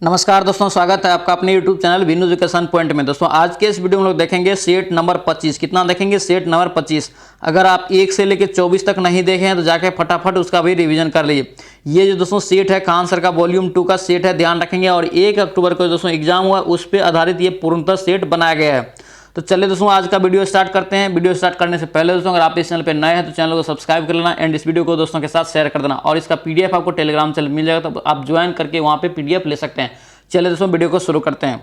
नमस्कार दोस्तों, स्वागत है आपका अपने YouTube channel Vinu education point में। दोस्तों आज के इस वीडियो में हम लोग देखेंगे सेट नंबर 25। कितना देखेंगे? Set number 25। अगर आप 1 से लेकर 24 तक नहीं देखे हैं तो जाके फटाफट उसका भी रिवीजन कर लीजिए। ये जो दोस्तों सेट है खान सर का वॉल्यूम 2 का सेट है, ध्यान रखेंगे। और 1 अक्टूबर को दोस्तों एग्जाम हुआ, उस पर आधारित ये पूर्णतः सेट बनाया गया है। तो चलिए दोस्तों आज का वीडियो स्टार्ट करते हैं। वीडियो स्टार्ट करने से पहले दोस्तों अगर आप इस चैनल पर नए हैं तो चैनल को सब्सक्राइब कर लेना एंड इस वीडियो को दोस्तों के साथ शेयर कर देना। और इसका पीडीएफ आपको टेलीग्राम चैनल मिल जाएगा, तो आप ज्वाइन करके वहाँ पे पीडीएफ ले सकते हैं। चलिए दोस्तों वीडियो को शुरू करते हैं।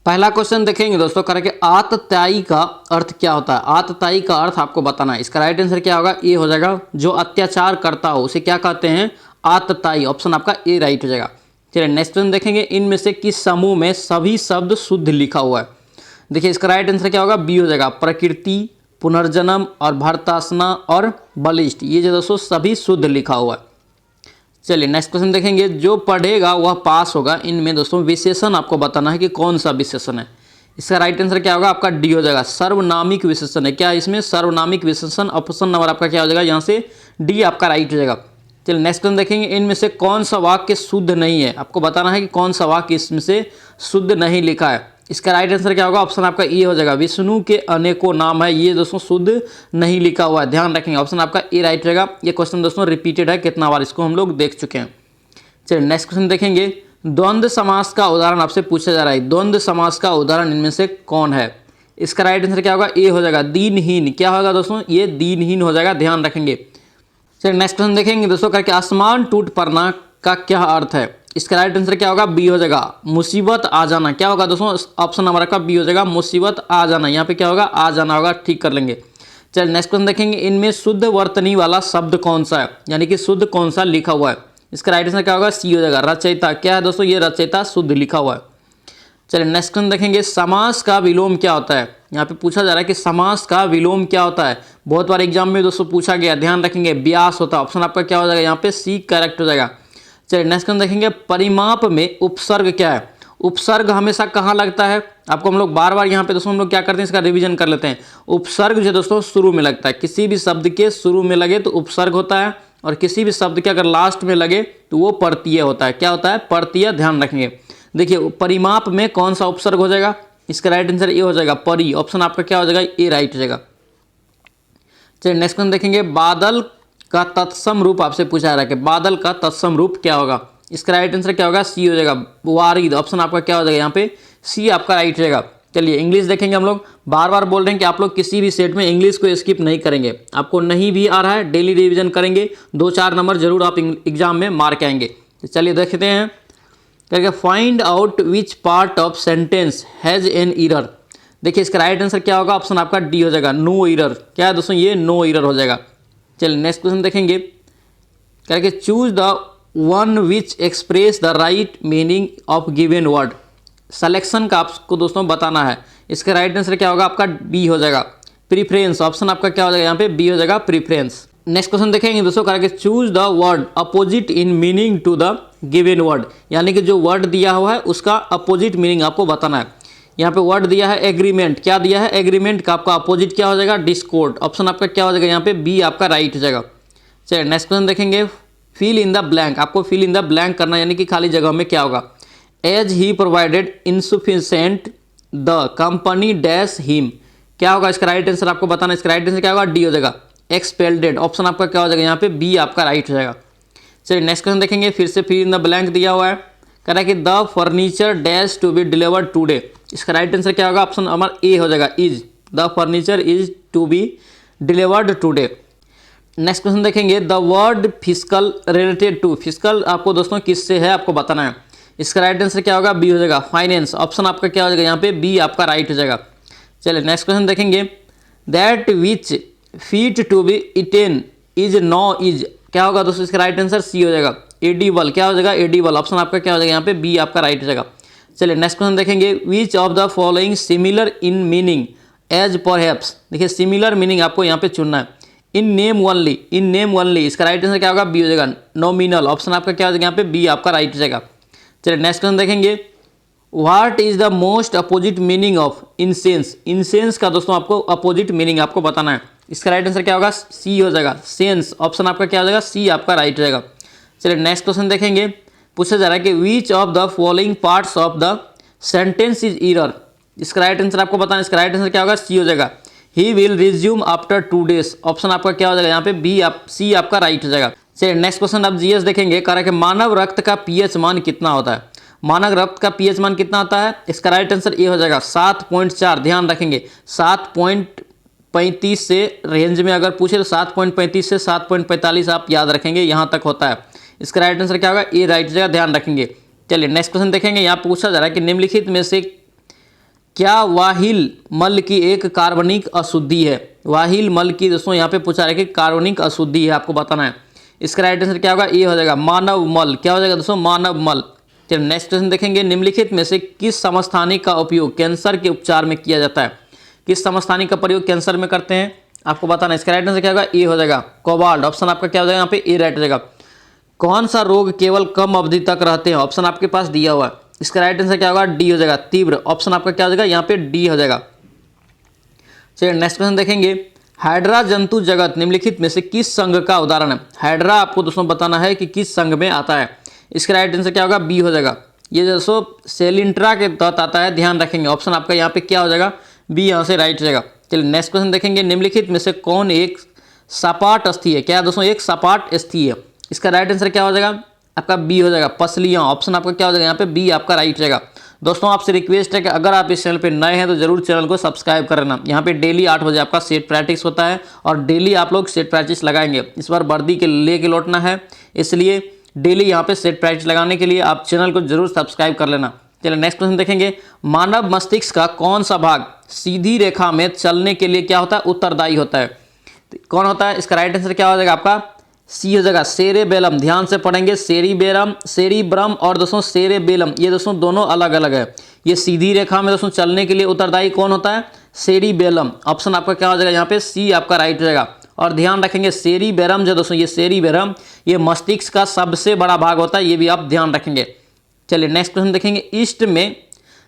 पहला क्वेश्चन देखेंगे दोस्तों, करेंगे आतताई का अर्थ क्या होता है। आतताई का अर्थ आपको बताना है। इसका राइट आंसर क्या होगा? ए हो जाएगा। जो अत्याचार करता हो उसे क्या कहते हैं? आतताई। ऑप्शन आपका ए राइट हो जाएगा। चलिए नेक्स्ट क्वेश्चन देखेंगे, इनमें से किस समूह में सभी शब्द शुद्ध लिखा हुआ है। देखिए इसका राइट आंसर क्या होगा? बी हो जाएगा। प्रकृति, पुनर्जन्म और भर्तासना और बलिष्ठ, ये जो दोस्तों सभी शुद्ध लिखा हुआ है। चलिए नेक्स्ट क्वेश्चन देखेंगे, जो पढ़ेगा वह पास होगा। इनमें दोस्तों विशेषण आपको बताना है कि कौन सा विशेषण है। इसका राइट आंसर क्या होगा? आपका डी हो जाएगा। सर्वनामिक विशेषण है। क्या इसमें? सर्वनामिक विशेषण। ऑप्शन नंबर आपका क्या हो जाएगा? यहाँ से डी आपका राइट हो जाएगा। चलिए नेक्स्ट क्वेश्चन देखेंगे, इनमें से कौन सा वाक्य शुद्ध नहीं है। आपको बताना है कि कौन सा वाक्य इसमें से शुद्ध नहीं लिखा है। इसका राइट आंसर क्या होगा? ऑप्शन आपका ए हो जाएगा। विष्णु के अनेकों नाम है, ये दोस्तों शुद्ध नहीं लिखा हुआ है, ध्यान रखेंगे। ऑप्शन आपका ए राइट रहेगा। ये क्वेश्चन दोस्तों रिपीटेड है कितना बार, इसको हम लोग देख चुके हैं। चलिए नेक्स्ट क्वेश्चन देखेंगे, द्वंद्व समास का उदाहरण आपसे पूछा जा रहा है। द्वंद्व समास का उदाहरण इनमें से कौन है? इसका राइट आंसर क्या होगा? ए हो जाएगा। दीनहीन। क्या होगा दोस्तों? ये दीनहीन हो जाएगा, ध्यान रखेंगे। चलिए नेक्स्ट क्वेश्चन देखेंगे दोस्तों, करके आसमान टूट पड़ना का क्या अर्थ है। इसका राइट आंसर क्या होगा? बी हो जाएगा। मुसीबत आ जाना। क्या होगा दोस्तों? ऑप्शन नंबर का बी हो जाएगा। मुसीबत आ जाना। यहाँ पे क्या होगा? आ जाना होगा, ठीक कर लेंगे। चलिए नेक्स्ट क्वेश्चन देखेंगे, इनमें शुद्ध वर्तनी वाला शब्द कौन सा है, यानी कि शुद्ध कौन सा लिखा हुआ है। इसका राइट आंसर क्या होगा? सी हो जाएगा। रचयिता। क्या है दोस्तों? ये रचयिता शुद्ध लिखा हुआ है। चलिए नेक्स्ट क्वेश्चन देखेंगे, समास का विलोम क्या होता है। यहाँ पे पूछा जा रहा है कि समास का विलोम क्या होता है। बहुत बार एग्जाम में दोस्तों पूछा गया, ध्यान रखेंगे। व्यास होता है। ऑप्शन आपका क्या हो जाएगा? यहाँ पे सी करेक्ट हो जाएगा। चलिए नेक्स्ट क्वेश्चन देखेंगे, परिमाप में उपसर्ग क्या है। उपसर्ग हमेशा कहाँ लगता है? आपको हम लोग बार बार यहाँ पे दोस्तों हम लोग क्या करते हैं, इसका रिवीजन कर लेते हैं। उपसर्ग जो दोस्तों शुरू में लगता है, किसी भी शब्द के शुरू में लगे तो उपसर्ग होता है, और किसी भी शब्द के अगर लास्ट में लगे तो वो परतीय होता है। क्या होता है? परतीय, ध्यान रखेंगे। देखिए परिमाप में कौन सा उपसर्ग हो जाएगा। इसका राइट आंसर ए हो जाएगा। परी। ऑप्शन आपका क्या हो जाएगा? ए राइट हो जाएगा। चलिए नेक्स्ट क्वेश्चन देखेंगे, बादल का तत्सम रूप आपसे पूछा जा रहा है कि बादल का तत्सम रूप क्या होगा। इसका राइट आंसर क्या होगा? सी हो जाएगा। वारिद। ऑप्शन आपका क्या हो जाएगा? यहाँ पे सी आपका राइट रहेगा। चलिए इंग्लिश देखेंगे। हम लोग बार बार बोल रहे हैं कि आप लोग किसी भी सेट में इंग्लिश को स्किप नहीं करेंगे। आपको नहीं भी आ रहा है, डेली रिवीजन करेंगे, 2-4 नंबर जरूर आप एग्जाम में मार के आएंगे। तो चलिए देखते हैं, करके find out which part of sentence has an error. देखिए इसका राइट आंसर क्या होगा? ऑप्शन आपका डी हो जाएगा। No error. क्या है दोस्तों? ये नो एरर हो जाएगा। चलिए नेक्स्ट क्वेश्चन देखेंगे, करके choose the one which express the right meaning of given word. Selection का आपको दोस्तों बताना है। इसका राइट आंसर क्या होगा? आपका बी हो जाएगा। प्रीफ्रेंस। ऑप्शन आपका क्या हो जाएगा? यहाँ पे बी हो जाएगा, प्रीफ्रेंस। नेक्स्ट क्वेश्चन देखेंगे दोस्तों, करके choose the word opposite in meaning to the given word, यानी कि जो वर्ड दिया हुआ है उसका अपोजिट मीनिंग आपको बताना है। यहाँ पे वर्ड दिया है एग्रीमेंट। क्या दिया है? एग्रीमेंट का आपका अपोजिट क्या हो जाएगा? डिस्कॉर्ड। ऑप्शन आपका क्या हो जाएगा? यहाँ पे बी आपका राइट हो जाएगा। चलिए नेक्स्ट क्वेश्चन देखेंगे, फिल इन द ब्लैंक। आपको फिल इन द ब्लैंक करना, यानी कि खाली जगह में क्या होगा। As he provided insufficient the company dash him. क्या होगा? इसका राइट आंसर आपको बताना। इसका राइट आंसर क्या होगा? डी हो जाएगा। एक्सपेल्डेड। ऑप्शन आपका क्या हो जाएगा? यहाँ पे बी आपका राइट हो जाएगा। चलिए नेक्स्ट क्वेश्चन देखेंगे, फिर से फिल इन द ब्लैंक दिया हुआ है, कह रहा है कि the furniture dash to be delivered today. इसका राइट आंसर क्या होगा? ऑप्शन नंबर ए हो जाएगा। Is the furniture is to be delivered today. Next question देखेंगे, the word physical related to. Physical आपको दोस्तों किससे है आपको बताना है। इसका राइट आंसर क्या होगा? बी हो जाएगा। फाइनेंस। ऑप्शन आपका क्या हो जाएगा? यहाँ पे बी आपका राइट हो जाएगा। चलिए नेक्स्ट क्वेश्चन देखेंगे, that which fit to be eaten is known as. क्या होगा दोस्तों? इसका राइट आंसर सी हो जाएगा। एडिबल। क्या हो जाएगा? एडिबल। ऑप्शन आपका क्या हो जाएगा? यहाँ पे बी आपका राइट हो जाएगा। चलिए नेक्स्ट क्वेश्चन देखेंगे, which of the following similar in meaning as perhaps. देखिए सिमिलर मीनिंग आपको यहाँ पे चुनना है। In name only. In name only. इसका राइट आंसर क्या होगा? बी हो जाएगा। नॉमिनल। ऑप्शन आपका क्या हो जाएगा? यहाँ पे बी आपका राइट हो जाएगा। चलिए नेक्स्ट क्वेश्चन देखेंगे, what is the most opposite meaning of incense. Incense का दोस्तों आपको अपोजिट मीनिंग आपको बताना है। इसका राइट आंसर क्या होगा? सी हो जाएगा। सेंस। ऑप्शन आपका क्या हो जाएगा? सी आपका राइट हो जाएगा। चलिए नेक्स्ट क्वेश्चन देखेंगे, पूछा जा रहा है कि विच of the following parts of the sentence is error. इसका राइट आंसर आपको बताना, इसका राइट आंसर क्या होगा, सी हो जाएगा। He will resume after 2 days, option आपका क्या हो जाएगा यहाँ पे बी, सी आपका राइट हो जाएगा। चलिए नेक्स्ट क्वेश्चन आप जीएस देखेंगे, कह रहा है कि मानव रक्त का पीएच मान कितना होता है। मानव रक्त का पीएच मान कितना होता है, इसका राइट आंसर ए हो जाएगा 7.4। ध्यान रखेंगे 7.35 से रेंज में अगर पूछे तो 7.35 से 7.45 आप याद रखेंगे, यहाँ तक होता है। इसका राइट आंसर क्या होगा, ए राइट जगह, ध्यान रखेंगे। चलिए नेक्स्ट क्वेश्चन देखेंगे, यहाँ पूछा जा रहा है कि निम्नलिखित में से क्या वाहिल मल की एक कार्बनिक अशुद्धि है। वाहिल मल की दोस्तों यहाँ पे पूछा रहा है कि कार्बनिक अशुद्धि है, आपको बताना है। इसका राइट आंसर क्या होगा, ए हो जाएगा मानव मल। क्या हो जाएगा दोस्तों, मानव मल। चलिए नेक्स्ट क्वेश्चन देखेंगे, निम्नलिखित में से किस समस्थानिक का उपयोग कैंसर के उपचार में किया जाता है। किस समस्थानिक का प्रयोग कैंसर में करते हैं, आपको बताना है। इसका राइट आंसर क्या होगा, ए हो जाएगा कोबाल्ट, ऑप्शन आपका क्या हो जाएगा यहाँ पे ए राइट हो जाएगा। कौन सा रोग केवल कम अवधि तक रहते हैं, ऑप्शन आपके पास दिया हुआ है। इसका राइट आंसर क्या होगा, डी हो जाएगा तीव्र, ऑप्शन आपका क्या हो जाएगा यहाँ पे डी हो जाएगा। चलिए नेक्स्ट क्वेश्चन देखेंगे, हाइड्रा जंतु जगत निम्नलिखित में से किस संघ का उदाहरण है। हाइड्रा आपको दोस्तों बताना है कि किस संघ में आता है। इसका राइट आंसर क्या होगा, बी हो जाएगा। ये दोस्तों सेलिंट्रा के तहत आता है, ध्यान रखेंगे। ऑप्शन आपका यहाँ पे क्या हो जाएगा, बी यहाँ से राइट हो जाएगा। चलिए नेक्स्ट क्वेश्चन देखेंगे, निम्नलिखित में से कौन एक सपाट अस्थि है। क्या दोस्तों, एक सपाट अस्थि है। इसका राइट आंसर क्या हो जाएगा, आपका बी हो जाएगा पसलियाँ, ऑप्शन आपका क्या हो जाएगा यहाँ पे बी आपका राइट हो जाएगा। दोस्तों आपसे रिक्वेस्ट है कि अगर आप इस चैनल पे नए हैं तो जरूर चैनल को सब्सक्राइब कर लेना। यहाँ पे डेली 8 बजे आपका सेट प्रैक्टिस होता है और डेली आप लोग सेट प्रैक्टिस लगाएंगे। इस बार वर्दी के लेके लौटना है, इसलिए डेली यहाँ पे सेट प्रैक्टिस लगाने के लिए आप चैनल को जरूर सब्सक्राइब कर लेना। चलिए नेक्स्ट क्वेश्चन देखेंगे, मानव मस्तिष्क का कौन सा भाग सीधी रेखा में चलने के लिए क्या होता है, उत्तरदायी होता है। कौन होता है, इसका राइट आंसर क्या हो जाएगा आपका, सी हो जाएगा सेरेबेलम। ध्यान से पढ़ेंगे, सेरिब्रम और दोस्तों सेरेबेलम, ये दोस्तों दोनों अलग अलग है। ये सीधी रेखा में दोस्तों चलने के लिए उत्तरदायी कौन होता है, सेरिबेलम, ऑप्शन आपका क्या हो जाएगा यहाँ पे सी आपका राइट हो जाएगा। और ध्यान रखेंगे सेरिबेरम जो दोस्तों, ये सेरिबेरम ये मस्तिष्क का सबसे बड़ा भाग होता है, ये भी आप ध्यान रखेंगे। चलिए नेक्स्ट क्वेश्चन देखेंगे, ईस्ट में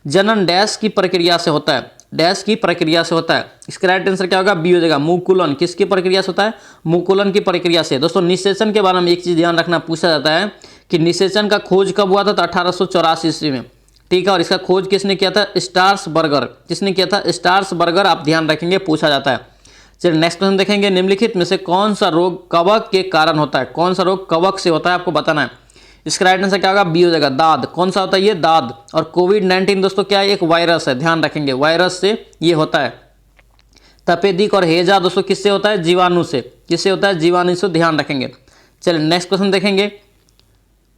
जनन डैश की प्रक्रिया से होता है, डैश की प्रक्रिया से होता है। इसका राइट आंसर क्या होगा, बी हो जाएगा मुकुलन। किसकी प्रक्रिया से होता है, मुकुलन की प्रक्रिया से। दोस्तों निषेचन के बारे में एक चीज़ ध्यान रखना, पूछा जाता है कि निषेचन का खोज कब हुआ था, तो 1884 ईस्वी में, ठीक है। और इसका खोज किसने किया था, स्टार्सबर्गर। किसने किया था, स्टार्सबर्गर, आप ध्यान रखेंगे, पूछा जाता है। चलिए नेक्स्ट क्वेश्चन देखेंगे, निम्नलिखित में से कौन सा रोग कवक के कारण होता है। कौन सा रोग कवक से होता है, आपको बताना है। इसका राइट आंसर क्या होगा, बी हो जाएगा दाद। कौन सा होता है, ये दाद। और कोविड-19 दोस्तों क्या है, एक वायरस है, ध्यान रखेंगे, वायरस से ये होता है। तपेदिक और हैजा दोस्तों किससे होता है, जीवाणु से। किससे होता है, जीवाणु से, ध्यान रखेंगे। चलिए नेक्स्ट क्वेश्चन देखेंगे,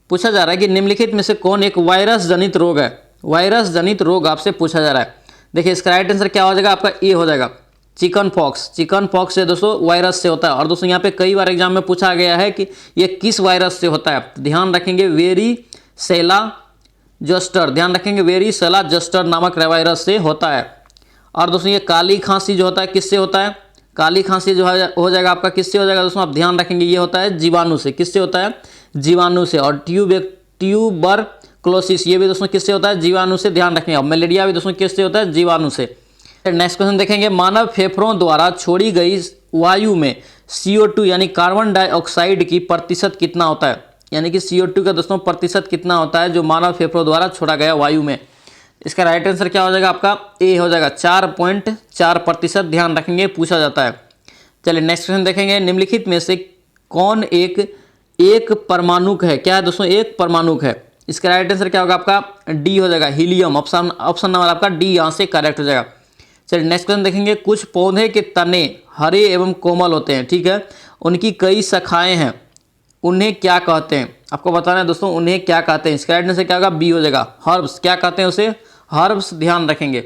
पूछा जा रहा है कि निम्नलिखित में से कौन एक वायरस जनित रोग है। वायरस जनित रोग आपसे पूछा जा रहा है। देखिए इसका राइट आंसर क्या हो जाएगा, आपका ए हो जाएगा चिकन पॉक्स। चिकन पॉक्स से दोस्तों वायरस से होता है। और दोस्तों यहाँ पे कई बार एग्जाम में पूछा गया है कि ये किस वायरस से होता है, तो ध्यान रखेंगे वेरिसेला जोस्टर, ध्यान रखेंगे वेरिसेला जोस्टर नामक वायरस से होता है। और दोस्तों ये काली खांसी जो होता है किससे होता है, काली खांसी जो है हो जाएगा आपका किससे हो जाएगा दोस्तों, आप ध्यान रखेंगे ये होता है जीवाणु से। किससे होता है, जीवाणु से। और ट्यूबरक्लोसिस ये भी दोस्तों किससे होता है, जीवाणु से, ध्यान रखेंगे। और मलेरिया भी दोस्तों किससे होता है, जीवाणु से। नेक्स्ट क्वेश्चन देखेंगे, मानव फेफड़ों द्वारा छोड़ी गई वायु में CO2 यानी कार्बन डाइऑक्साइड की प्रतिशत कितना होता है। यानी कि CO2 का दोस्तों प्रतिशत कितना होता है जो मानव फेफड़ों द्वारा छोड़ा गया वायु में। इसका राइट आंसर क्या हो जाएगा, आपका ए हो जाएगा 4.4%, ध्यान रखेंगे, पूछा जाता है। चलिए नेक्स्ट क्वेश्चन देखेंगे, निम्नलिखित में से कौन एक परमाणुक है। क्या है दोस्तों, एक परमाणुक है। इसका राइट आंसर क्या होगा, आपका डी हो जाएगा हीलियम। ऑप्शन नंबर आपका डी यहाँ से करेक्ट हो जाएगा। चलिए नेक्स्ट क्वेश्चन देखेंगे, कुछ पौधे के तने हरे एवं कोमल होते हैं, ठीक है, उनकी कई शाखाएं हैं, उन्हें क्या कहते हैं, आपको बताना है दोस्तों उन्हें क्या कहते हैं। इसका राइट आंसर क्या होगा, बी हो जाएगा हर्ब्स। क्या कहते हैं उसे, हर्ब्स, ध्यान रखेंगे।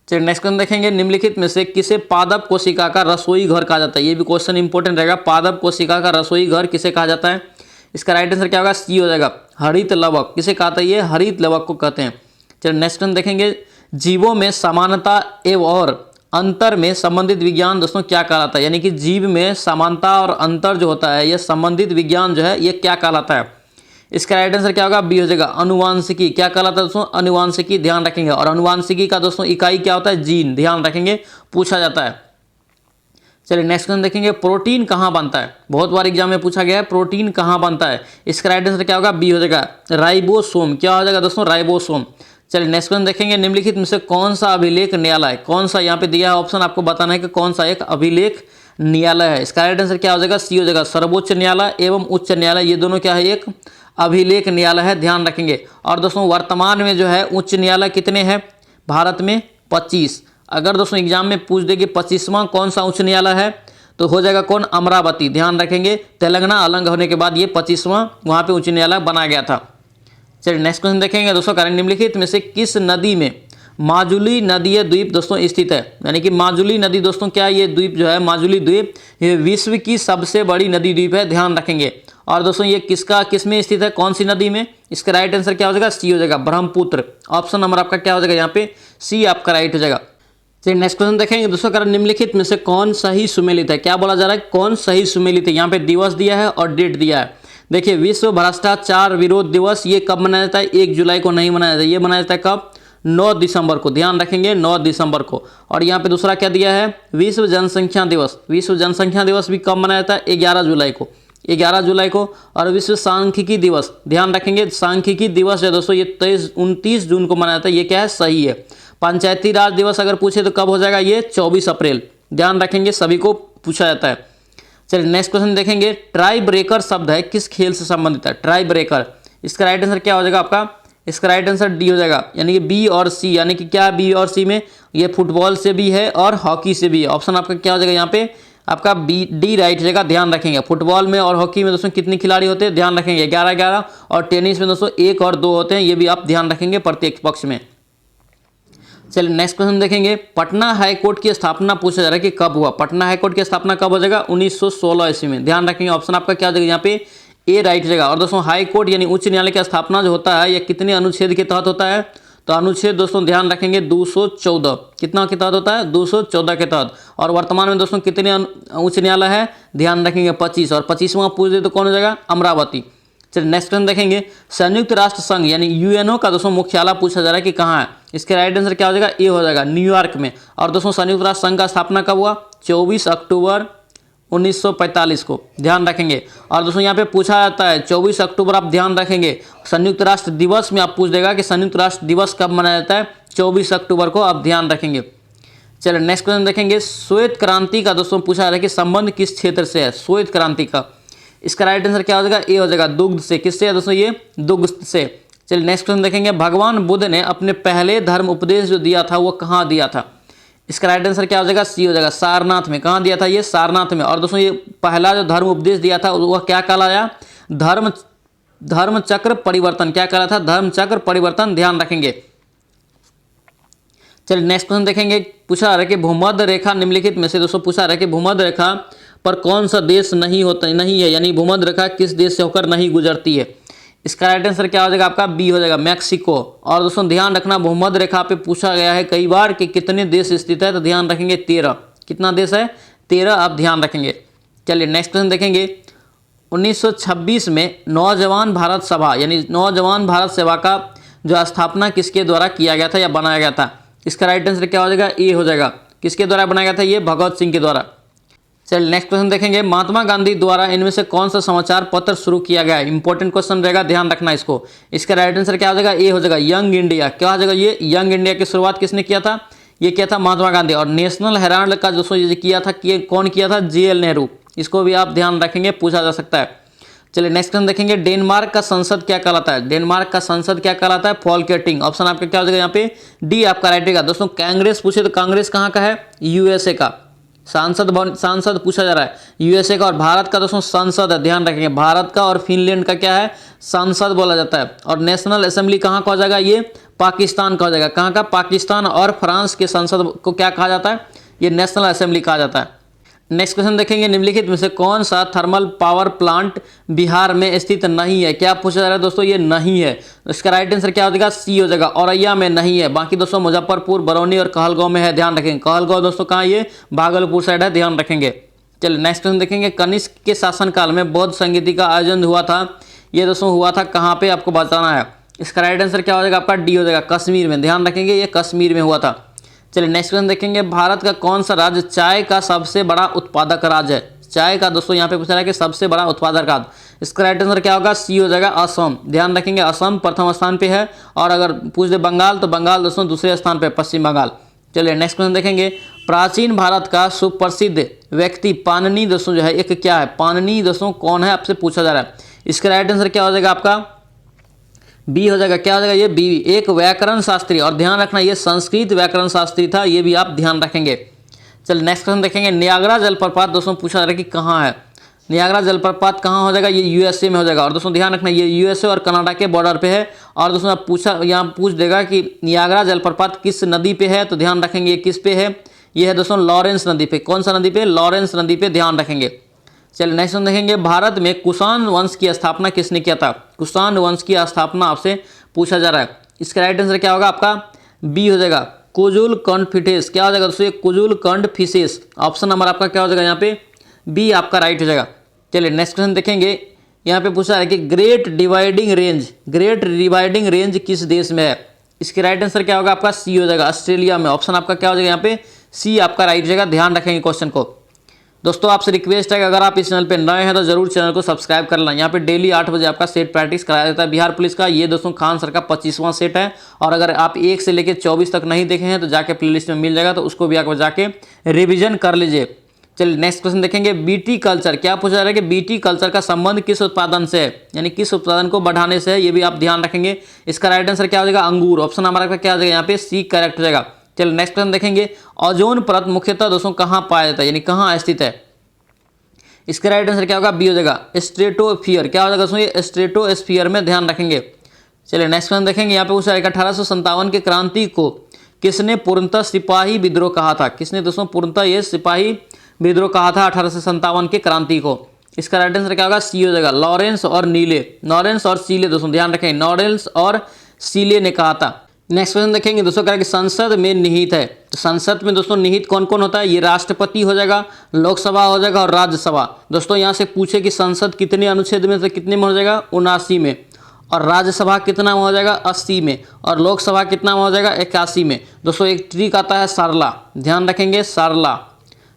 चलिए नेक्स्ट क्वेश्चन देखेंगे, निम्नलिखित में से किसे पादप कोशिका का रसोई घर कहा जाता है। ये भी क्वेश्चन इंपॉर्टेंट रहेगा, पादप कोशिका का रसोई घर किसे कहा जाता है। इसका राइट आंसर क्या होगा, सी हो जाएगा हरित लवक। किसे कहता है, ये हरित लवक को कहते हैं। चलिए नेक्स्ट क्वेश्चन देखेंगे, जीवों में समानता एवं और अंतर में संबंधित विज्ञान दोस्तों क्या कहलाता है। यानी कि जीव में समानता और अंतर जो होता है, यह संबंधित विज्ञान जो है ये क्या कहलाता है। इसका राइट आंसर क्या होगा, बी हो जाएगा अनुवांशिकी। क्या कहलाता है दोस्तों, अनुवांशिकी, ध्यान रखेंगे। और अनुवांशिकी का दोस्तों इकाई क्या होता है, जीन, ध्यान रखेंगे, पूछा जाता है। चलिए नेक्स्ट क्वेश्चन देखेंगे, प्रोटीन कहाँ बनता है। बहुत बार एग्जाम में पूछा गया है प्रोटीन कहाँ बनता है। इसका राइट आंसर क्या होगा, बी हो जाएगा राइबोसोम। क्या हो जाएगा दोस्तों, राइबोसोम। चलिए नेक्स्ट क्वेश्चन देखेंगे, निम्नलिखित में से कौन सा अभिलेख न्यायालय, कौन सा यहाँ पे दिया है ऑप्शन, आपको बताना है कि कौन सा एक अभिलेख न्यायालय है। इसका राइट आंसर क्या हो जाएगा, सी हो जाएगा सर्वोच्च न्यायालय एवं उच्च न्यायालय, ये दोनों क्या है, एक अभिलेख न्यायालय है, ध्यान रखेंगे। और दोस्तों वर्तमान में जो है उच्च न्यायालय कितने हैं भारत में, 25। अगर दोस्तों एग्जाम में पूछ दे कि 25वां कौन सा उच्च न्यायालय है तो हो जाएगा कौन, अमरावती। ध्यान रखेंगे, तेलंगाना अलग होने के बाद ये 25वां वहाँ पे उच्च न्यायालय बनाया गया था। चलिए नेक्स्ट क्वेश्चन देखेंगे दोस्तों, कारण निम्नलिखित में से किस नदी में माजुली नदीय द्वीप दोस्तों स्थित है। यानी कि माजुली नदी दोस्तों क्या, ये द्वीप जो है माजुली द्वीप, ये विश्व की सबसे बड़ी नदी द्वीप है, ध्यान रखेंगे। और दोस्तों ये किस में स्थित है, कौन सी नदी में। इसका राइट आंसर क्या हो जाएगा, सी हो जाएगा ब्रह्मपुत्र। ऑप्शन नंबर आपका क्या हो जाएगा यहाँ पे, सी आपका राइट हो जाएगा। चलिए नेक्स्ट क्वेश्चन देखेंगे दोस्तों, कारण निम्नलिखित में से कौन सही सुमेलित है। क्या बोला जा रहा है, कौन सही सुमेलित है। यहाँ पे दिवस दिया है और डेट दिया है। देखिए विश्व भ्रष्टाचार विरोध दिवस ये कब मनाया जाता है, 1 जुलाई को नहीं मनाया जाता है, ये मनाया जाता है कब, 9 दिसंबर को। ध्यान रखेंगे 9 दिसंबर को। और यहाँ पे दूसरा क्या दिया है, विश्व जनसंख्या दिवस, विश्व जनसंख्या दिवस भी कब मनाया जाता है, 11 जुलाई को, 11 जुलाई को। और विश्व सांख्यिकी दिवस, ध्यान रखेंगे सांख्यिकी दिवस है दोस्तों ये 29 जून को मनाया जाता है, ये क्या है, सही है। पंचायती राज दिवस अगर पूछे तो कब हो जाएगा, ये 24 अप्रैल। ध्यान रखेंगे, सभी को पूछा जाता है। चलिए नेक्स्ट क्वेश्चन देखेंगे, ट्राई ब्रेकर शब्द है किस खेल से संबंधित है, ट्राई ब्रेकर। इसका राइट आंसर क्या हो जाएगा आपका, इसका राइट आंसर डी हो जाएगा। यानी कि बी और सी, यानी कि क्या बी और सी में, ये फुटबॉल से भी है और हॉकी से भी है। ऑप्शन आपका क्या हो जाएगा यहाँ पे, आपका बी डी राइट हो जाएगा। ध्यान रखेंगे फुटबॉल में और हॉकी में दोस्तों कितने खिलाड़ी होते हैं, ध्यान रखेंगे 11-11। और टेनिस में दोस्तों 1 और 2 होते हैं, ये भी आप ध्यान रखेंगे प्रत्येक पक्ष में। चलिए नेक्स्ट क्वेश्चन देखेंगे, पटना हाईकोर्ट की स्थापना पूछा जा रहा है कि कब हुआ। पटना हाईकोर्ट की स्थापना कब हो जाएगा, 1916 ईस्वी में। ध्यान रखेंगे ऑप्शन आपका क्या हो जाएगा यहाँ पे, ए राइट हो जाएगा। और दोस्तों हाईकोर्ट यानी उच्च न्यायालय की स्थापना जो होता है, यह कितने अनुच्छेद के तहत होता है, तो अनुच्छेद दोस्तों ध्यान रखेंगे 214, कितना के तहत होता है, 214 के तहत। और वर्तमान में दोस्तों कितने उच्च न्यायालय है, ध्यान रखेंगे 25। और 25वां पूछ दे तो कौन हो जाएगा, अमरावती। चलिए नेक्स्ट क्वेश्चन देखेंगे, संयुक्त राष्ट्र संघ यानी यूएनओ का दोस्तों मुख्यालय पूछा जा रहा है कि कहाँ है। इसके राइट आंसर क्या हो जाएगा, ए हो जाएगा न्यूयॉर्क में। और दोस्तों संयुक्त राष्ट्र संघ का स्थापना कब हुआ, 24 अक्टूबर 1945 को। ध्यान रखेंगे। और दोस्तों यहाँ पे पूछा जाता है 24 अक्टूबर, आप ध्यान रखेंगे। संयुक्त राष्ट्र दिवस में आप पूछ देगा कि संयुक्त राष्ट्र दिवस कब मनाया जाता है, 24 अक्टूबर को, आप ध्यान रखेंगे। चलिए नेक्स्ट क्वेश्चन देखेंगे, श्वेत क्रांति का दोस्तों पूछा जा रहा है कि संबंध किस क्षेत्र से है, श्वेत क्रांति का। इसका राइट आंसर क्या हो जाएगा, ए हो जाएगा दुग्ध से। किससे है दोस्तों, ये दुग्ध से। चलिए नेक्स्ट क्वेश्चन देखेंगे, भगवान बुद्ध ने अपने पहले धर्म उपदेश जो दिया था वो कहाँ दिया था। इसका राइट आंसर क्या हो जाएगा, सी हो जाएगा सारनाथ में। कहाँ दिया था, ये सारनाथ में। और दोस्तों ये पहला जो धर्म उपदेश दिया था वह क्या कहलाया, धर्म चक्र परिवर्तन। क्या कहा था, धर्म चक्र परिवर्तन। ध्यान रखेंगे। चलिए नेक्स्ट क्वेश्चन देखेंगे, पूछा रहा है कि भूमध्य रेखा निम्नलिखित में से दोस्तों पूछा रहा है कि भूमध्य रेखा पर कौन सा देश नहीं है, यानी भूमध्य रेखा किस देश से होकर नहीं गुजरती है। इसका राइट आंसर क्या हो जाएगा आपका, बी हो जाएगा मैक्सिको। और दोस्तों ध्यान रखना भूमध्य रेखा पे पूछा गया है कई बार कि कितने देश स्थित है, तो ध्यान रखेंगे 13। कितना देश है, 13 आप ध्यान रखेंगे। चलिए नेक्स्ट क्वेश्चन देखेंगे, 1926 में नौजवान भारत सभा यानी नौजवान भारत सेवा का जो स्थापना किसके द्वारा किया गया था या बनाया गया था। इसका राइट आंसर क्या हो जाएगा, ए हो जाएगा। किसके द्वारा बनाया गया था, ये भगत सिंह के द्वारा। चलिए नेक्स्ट क्वेश्चन देखेंगे, महात्मा गांधी द्वारा इनमें से कौन सा समाचार पत्र शुरू किया गया है। इंपॉर्टेंट क्वेश्चन रहेगा, ध्यान रखना इसको। इसका राइट आंसर क्या हो जाएगा, ए हो जाएगा यंग इंडिया। क्या हो जाएगा, ये यंग इंडिया की शुरुआत किसने किया था, ये किया था महात्मा गांधी। और नेशनल हेराल्ड का दोस्तों ये किया था, कौन किया था, JL नेहरू। इसको भी आप ध्यान रखेंगे, पूछा जा सकता है। चलिए नेक्स्ट क्वेश्चन देखेंगे, डेनमार्क का संसद क्या कहलाता है। डेनमार्क का संसद क्या कहलाता है, फॉल्केटिंग। ऑप्शन आपका क्या हो जाएगा यहाँ पे, डी आपका राइट रहेगा। दोस्तों कांग्रेस पूछे तो कांग्रेस कहाँ का है, USA का। सांसद पूछा जा रहा है USA का। और भारत का दोस्तों संसद है, ध्यान रखेंगे। भारत का और फिनलैंड का क्या है, संसद बोला जाता है। और नेशनल असेंबली कहाँ का हो जाएगा, ये पाकिस्तान का हो जाएगा। कहाँ का, पाकिस्तान और फ्रांस के संसद को क्या कहा जाता है, ये नेशनल असेंबली कहा जाता है। नेक्स्ट क्वेश्चन देखेंगे, निम्नलिखित में से कौन सा थर्मल पावर प्लांट बिहार में स्थित नहीं है। क्या पूछा जा रहा है दोस्तों, ये नहीं है। इसका राइट आंसर क्या हो जाएगा, सी हो जाएगा। औरैया में नहीं है, बाकी दोस्तों मुजफ्फरपुर, बरौनी और कहलगांव में है। ध्यान रखेंगे, कहलगांव दोस्तों कहाँ, ये भागलपुर साइड है, ध्यान रखेंगे। चलिए नेक्स्ट क्वेश्चन देखेंगे, कनिष्क के शासनकाल में बौद्ध संगीति का आयोजन हुआ था, ये दोस्तों हुआ था कहाँ पे, आपको बताना है। इसका राइट आंसर क्या हो जाएगा आपका, डी हो जाएगा कश्मीर में। ध्यान रखेंगे, ये कश्मीर में हुआ था। चलिए नेक्स्ट क्वेश्चन देखेंगे, भारत का कौन सा राज्य चाय का सबसे बड़ा उत्पादक राज्य है? चाय का दोस्तों यहाँ पे पूछा रहा है कि सबसे बड़ा उत्पादक राज्य, इसका राइट आंसर क्या होगा? सी हो जाएगा, असम। ध्यान रखेंगे असम प्रथम स्थान पे है, और अगर पूछ दे बंगाल तो बंगाल दोस्तों दूसरे स्थान पे, पश्चिम बंगाल। चलिए नेक्स्ट क्वेश्चन देखेंगे, प्राचीन भारत का सुप्रसिद्ध व्यक्ति पाणिनि दोस्तों जो है एक क्या है? पाणिनि दोस्तों कौन है आपसे पूछा जा रहा है। इसका राइट आंसर क्या हो जाएगा आपका? बी हो जाएगा। क्या हो जाएगा? ये बी, एक व्याकरण शास्त्री, और ध्यान रखना ये संस्कृत व्याकरण शास्त्री था, ये भी आप ध्यान रखेंगे। चलिए नेक्स्ट क्वेश्चन देखेंगे, नियाग्रा जलप्रपात दोस्तों पूछा जा रहा है कि कहाँ है? नियाग्रा जलप्रपात कहाँ हो जाएगा? ये यूएसए में हो जाएगा। और दोस्तों ध्यान रखना ये यूएसए और कनाडा के बॉर्डर पे है। और दोस्तों आप यहाँ पूछ देगा कि नियाग्रा जलप्रपात किस नदी पे है, तो ध्यान रखेंगे ये किस पे है? ये है दोस्तों लॉरेंस नदी पे। कौन सा नदी पे? लॉरेंस नदी पे, ध्यान रखेंगे। चलिए नेक्स्ट हम देखेंगे, भारत में कुषाण वंश की स्थापना किसने किया था? कुषाण वंश की स्थापना आपसे पूछा जा रहा है। इसका राइट आंसर क्या होगा आपका? बी हो जाएगा, कुजुल कंडफिसेस। क्या हो जाएगा दोस्तों? कुजुल कंडफिसेस। ऑप्शन नंबर आपका क्या हो जाएगा यहाँ पे? बी आपका राइट हो जाएगा। चलिए नेक्स्ट क्वेश्चन देखेंगे, यहाँ पे पूछा है कि ग्रेट डिवाइडिंग रेंज किस देश में है? इसके राइट आंसर क्या होगा आपका? सी हो जाएगा, ऑस्ट्रेलिया में। ऑप्शन आपका क्या हो जाएगा यहाँ पे? सी आपका राइट हो जाएगा। ध्यान रखेंगे क्वेश्चन को। दोस्तों आपसे रिक्वेस्ट है कि अगर आप इस चैनल पे नए हैं तो जरूर चैनल को सब्सक्राइब कर लें। यहाँ पे डेली 8 बजे आपका सेट प्रैक्टिस कराया जाता है बिहार पुलिस का। ये दोस्तों खान सर का 25वां सेट है, और अगर आप 1 से लेकर 24 तक नहीं देखे हैं तो जाके प्लेलिस्ट में मिल जाएगा, तो उसको भी आप जाके रिविजन कर लीजिए। चलिए नेक्स्ट क्वेश्चन देखेंगे, बीटी कल्चर। क्या पूछा जा रहा है कि बीटी कल्चर का संबंध किस उत्पादन से है, यानी किस उत्पादन को बढ़ाने से है, ये भी आप ध्यान रखेंगे। इसका राइट आंसर क्या हो जाएगा? अंगूर। ऑप्शन हमारा क्या हो जाएगा यहाँ पे? सी करेक्ट हो जाएगा। चलिए नेक्स्ट क्वेश्चन देखेंगे, ओजोन परत मुख्यतः दोस्तों कहाँ पाया जाता है, यानी कहाँ स्थित है? इसका राइट आंसर क्या होगा? बी हो जाएगा, स्ट्रेटोस्फीयर। क्या हो जाएगा दोस्तों? ये स्ट्रेटोस्फीयर में, ध्यान रखेंगे। चलिए नेक्स्ट क्वेश्चन देखेंगे, यहाँ पे पूछा है 1857 के क्रांति को किसने पूर्णतः सिपाही विद्रोह कहा था? किसने दोस्तों पूर्णतः ये सिपाही विद्रोह कहा था 1857 के क्रांति को? इसका राइट आंसर क्या होगा? सी हो जाएगा, लॉरेंस और नीले। लॉरेंस और सीले दोस्तों ध्यान रखें, लॉरेंस और सीले ने कहा था। नेक्स्ट क्वेश्चन देखेंगे दोस्तों, क्या है कि संसद में निहित है, तो संसद में दोस्तों निहित कौन कौन होता है? ये राष्ट्रपति हो जाएगा, लोकसभा हो जाएगा और राज्यसभा। दोस्तों यहाँ से पूछे कि संसद कितने अनुच्छेद में, तो कितने में हो जाएगा? 79 में। और राज्यसभा कितना में हो जाएगा? 80 में। और लोकसभा कितना में हो जाएगा? 81 में। दोस्तों एक ट्रिक आता है सारला, ध्यान रखेंगे सारला।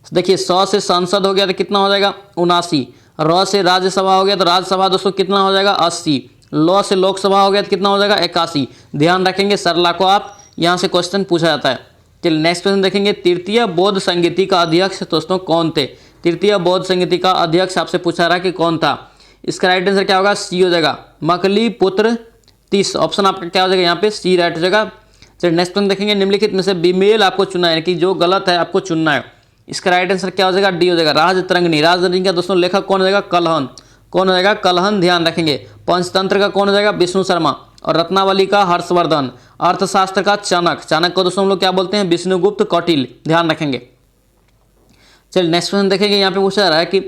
देखिए 100 से संसद हो गया तो कितना हो जाएगा? 79। र से राज्यसभा हो गया तो राज्यसभा दोस्तों कितना हो जाएगा? 80। लॉ से लोकसभा हो गया तो कितना हो जाएगा? 81। ध्यान रखेंगे सरला को, आप यहाँ से क्वेश्चन पूछा जाता है। चलिए नेक्स्ट क्वेश्चन देखेंगे, तृतीय बौद्ध संगीति का अध्यक्ष दोस्तों कौन थे? तृतीय बौद्ध संगीति का अध्यक्ष आपसे पूछा रहा है कि कौन था? इसका राइट आंसर क्या होगा? सी हो जाएगा, मकली पुत्र तीस। ऑप्शन आपका क्या हो जाएगा यहाँ पे? सी राइट हो जाएगा। चलिए नेक्स्ट क्वेश्चन देखेंगे, निम्नलिखित में से बीमेल आपको चुनना है, कि जो गलत है आपको चुनना है। इसका राइट आंसर क्या हो जाएगा? डी हो जाएगा, राजतरंगिणी। राजतरंगिणी का दोस्तों लेखक कौन हो जाएगा? कलहन। कौन हो जाएगा? कलहन। ध्यान रखेंगे। पंचतंत्र का कौन हो जाएगा? विष्णु शर्मा। और रत्नावली का हर्षवर्धन। अर्थशास्त्र का चाणक्य। चाणक्य को दोस्तों हम लोग क्या बोलते हैं? विष्णुगुप्त कौटिल्य। ध्यान रखेंगे। चलिए नेक्स्ट क्वेश्चन देखेंगे, यहाँ पे पूछा रहा है कि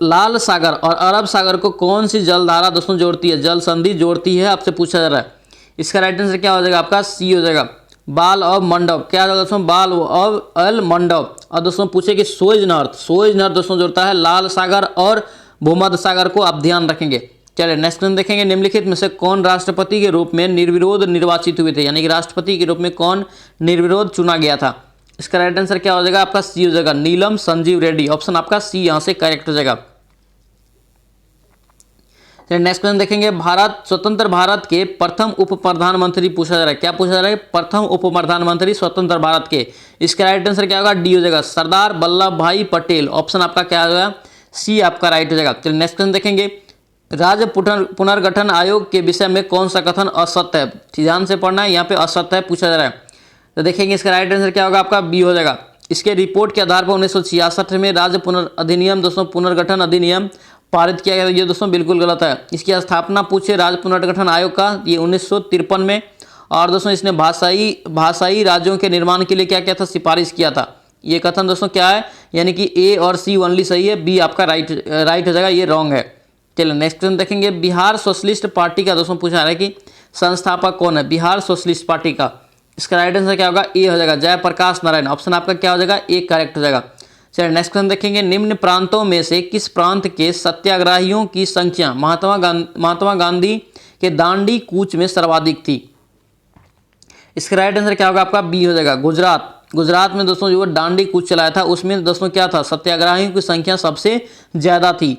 लाल सागर और अरब सागर को कौन सी जलधारा दोस्तों जोड़ती है, जल संधि जोड़ती है, आपसे पूछा जा रहा है। इसका राइट आंसर क्या हो जाएगा आपका? सी हो जाएगा, बाल ऑफ मंडप। क्या होगा दोस्तों? बाल ऑफ अल मंडप। और दोस्तों पूछे कि सोइज नर्थ दोस्तों जोड़ता है लाल सागर और भूमध्य सागर को, आप ध्यान रखेंगे। चलिए नेक्स्ट क्वेश्चन देखेंगे, निम्नलिखित में से कौन राष्ट्रपति के रूप में निर्विरोध निर्वाचित हुए थे, यानी कि राष्ट्रपति के रूप में कौन निर्विरोध चुना गया था? इसका राइट आंसर क्या हो जाएगा आपका? सी हो जाएगा, नीलम संजीव रेड्डी। ऑप्शन आपका सी यहां से करेक्ट हो जाएगा। नेक्स्ट क्वेश्चन देखेंगे, स्वतंत्र भारत के प्रथम उप प्रधानमंत्री पूछा जा रहा है। क्या पूछा जा रहा है? प्रथम उप प्रधानमंत्री स्वतंत्र भारत के। इसका राइट आंसर क्या होगा? डी हो जाएगा, सरदार वल्लभ भाई पटेल। ऑप्शन आपका क्या होगा? सी आपका राइट हो जाएगा। चलिए नेक्स्ट क्वेश्चन देखेंगे, राज्य पुनर्गठन आयोग के विषय में कौन सा कथन असत्य है? ध्यान से पढ़ना है, यहाँ पे असत्य है पूछा जा रहा है। तो देखेंगे इसका राइट आंसर क्या होगा आपका? बी हो जाएगा। इसके रिपोर्ट के आधार पर 1966 में राज्य पुनर्अधिनियम दोस्तों पुनर्गठन अधिनियम पारित किया गया। ये दोस्तों बिल्कुल गलत है। इसकी स्थापना पूछे राज्य पुनर्गठन आयोग का, ये 1953 में। और दोस्तों इसने भाषाई राज्यों के निर्माण के लिए क्या किया था? सिफारिश किया था। ये कथन दोस्तों क्या है? यानी कि ए और सी ओनली सही है, बी आपका राइट हो जाएगा, ये रॉन्ग है। चलिए नेक्स्ट क्वेश्चन देखेंगे, बिहार सोशलिस्ट पार्टी का दोस्तों पूछा रहा है कि संस्थापक कौन है बिहार सोशलिस्ट पार्टी का? इसका राइट आंसर क्या होगा? ए हो जाएगा, जयप्रकाश नारायण। ऑप्शन आपका क्या हो जाएगा? ए करेक्ट हो जाएगा। चलिए नेक्स्ट क्वेश्चन देखेंगे, निम्न प्रांतों में से किस प्रांत के सत्याग्रहियों की संख्या महात्मा गांधी के दांडी कूच में सर्वाधिक थी? इसका राइट आंसर क्या होगा आपका बी हो जाएगा गुजरात। गुजरात में दोस्तों जो दांडी कूच चलाया था उसमें दोस्तों क्या था, सत्याग्रहियों की संख्या सबसे ज्यादा थी।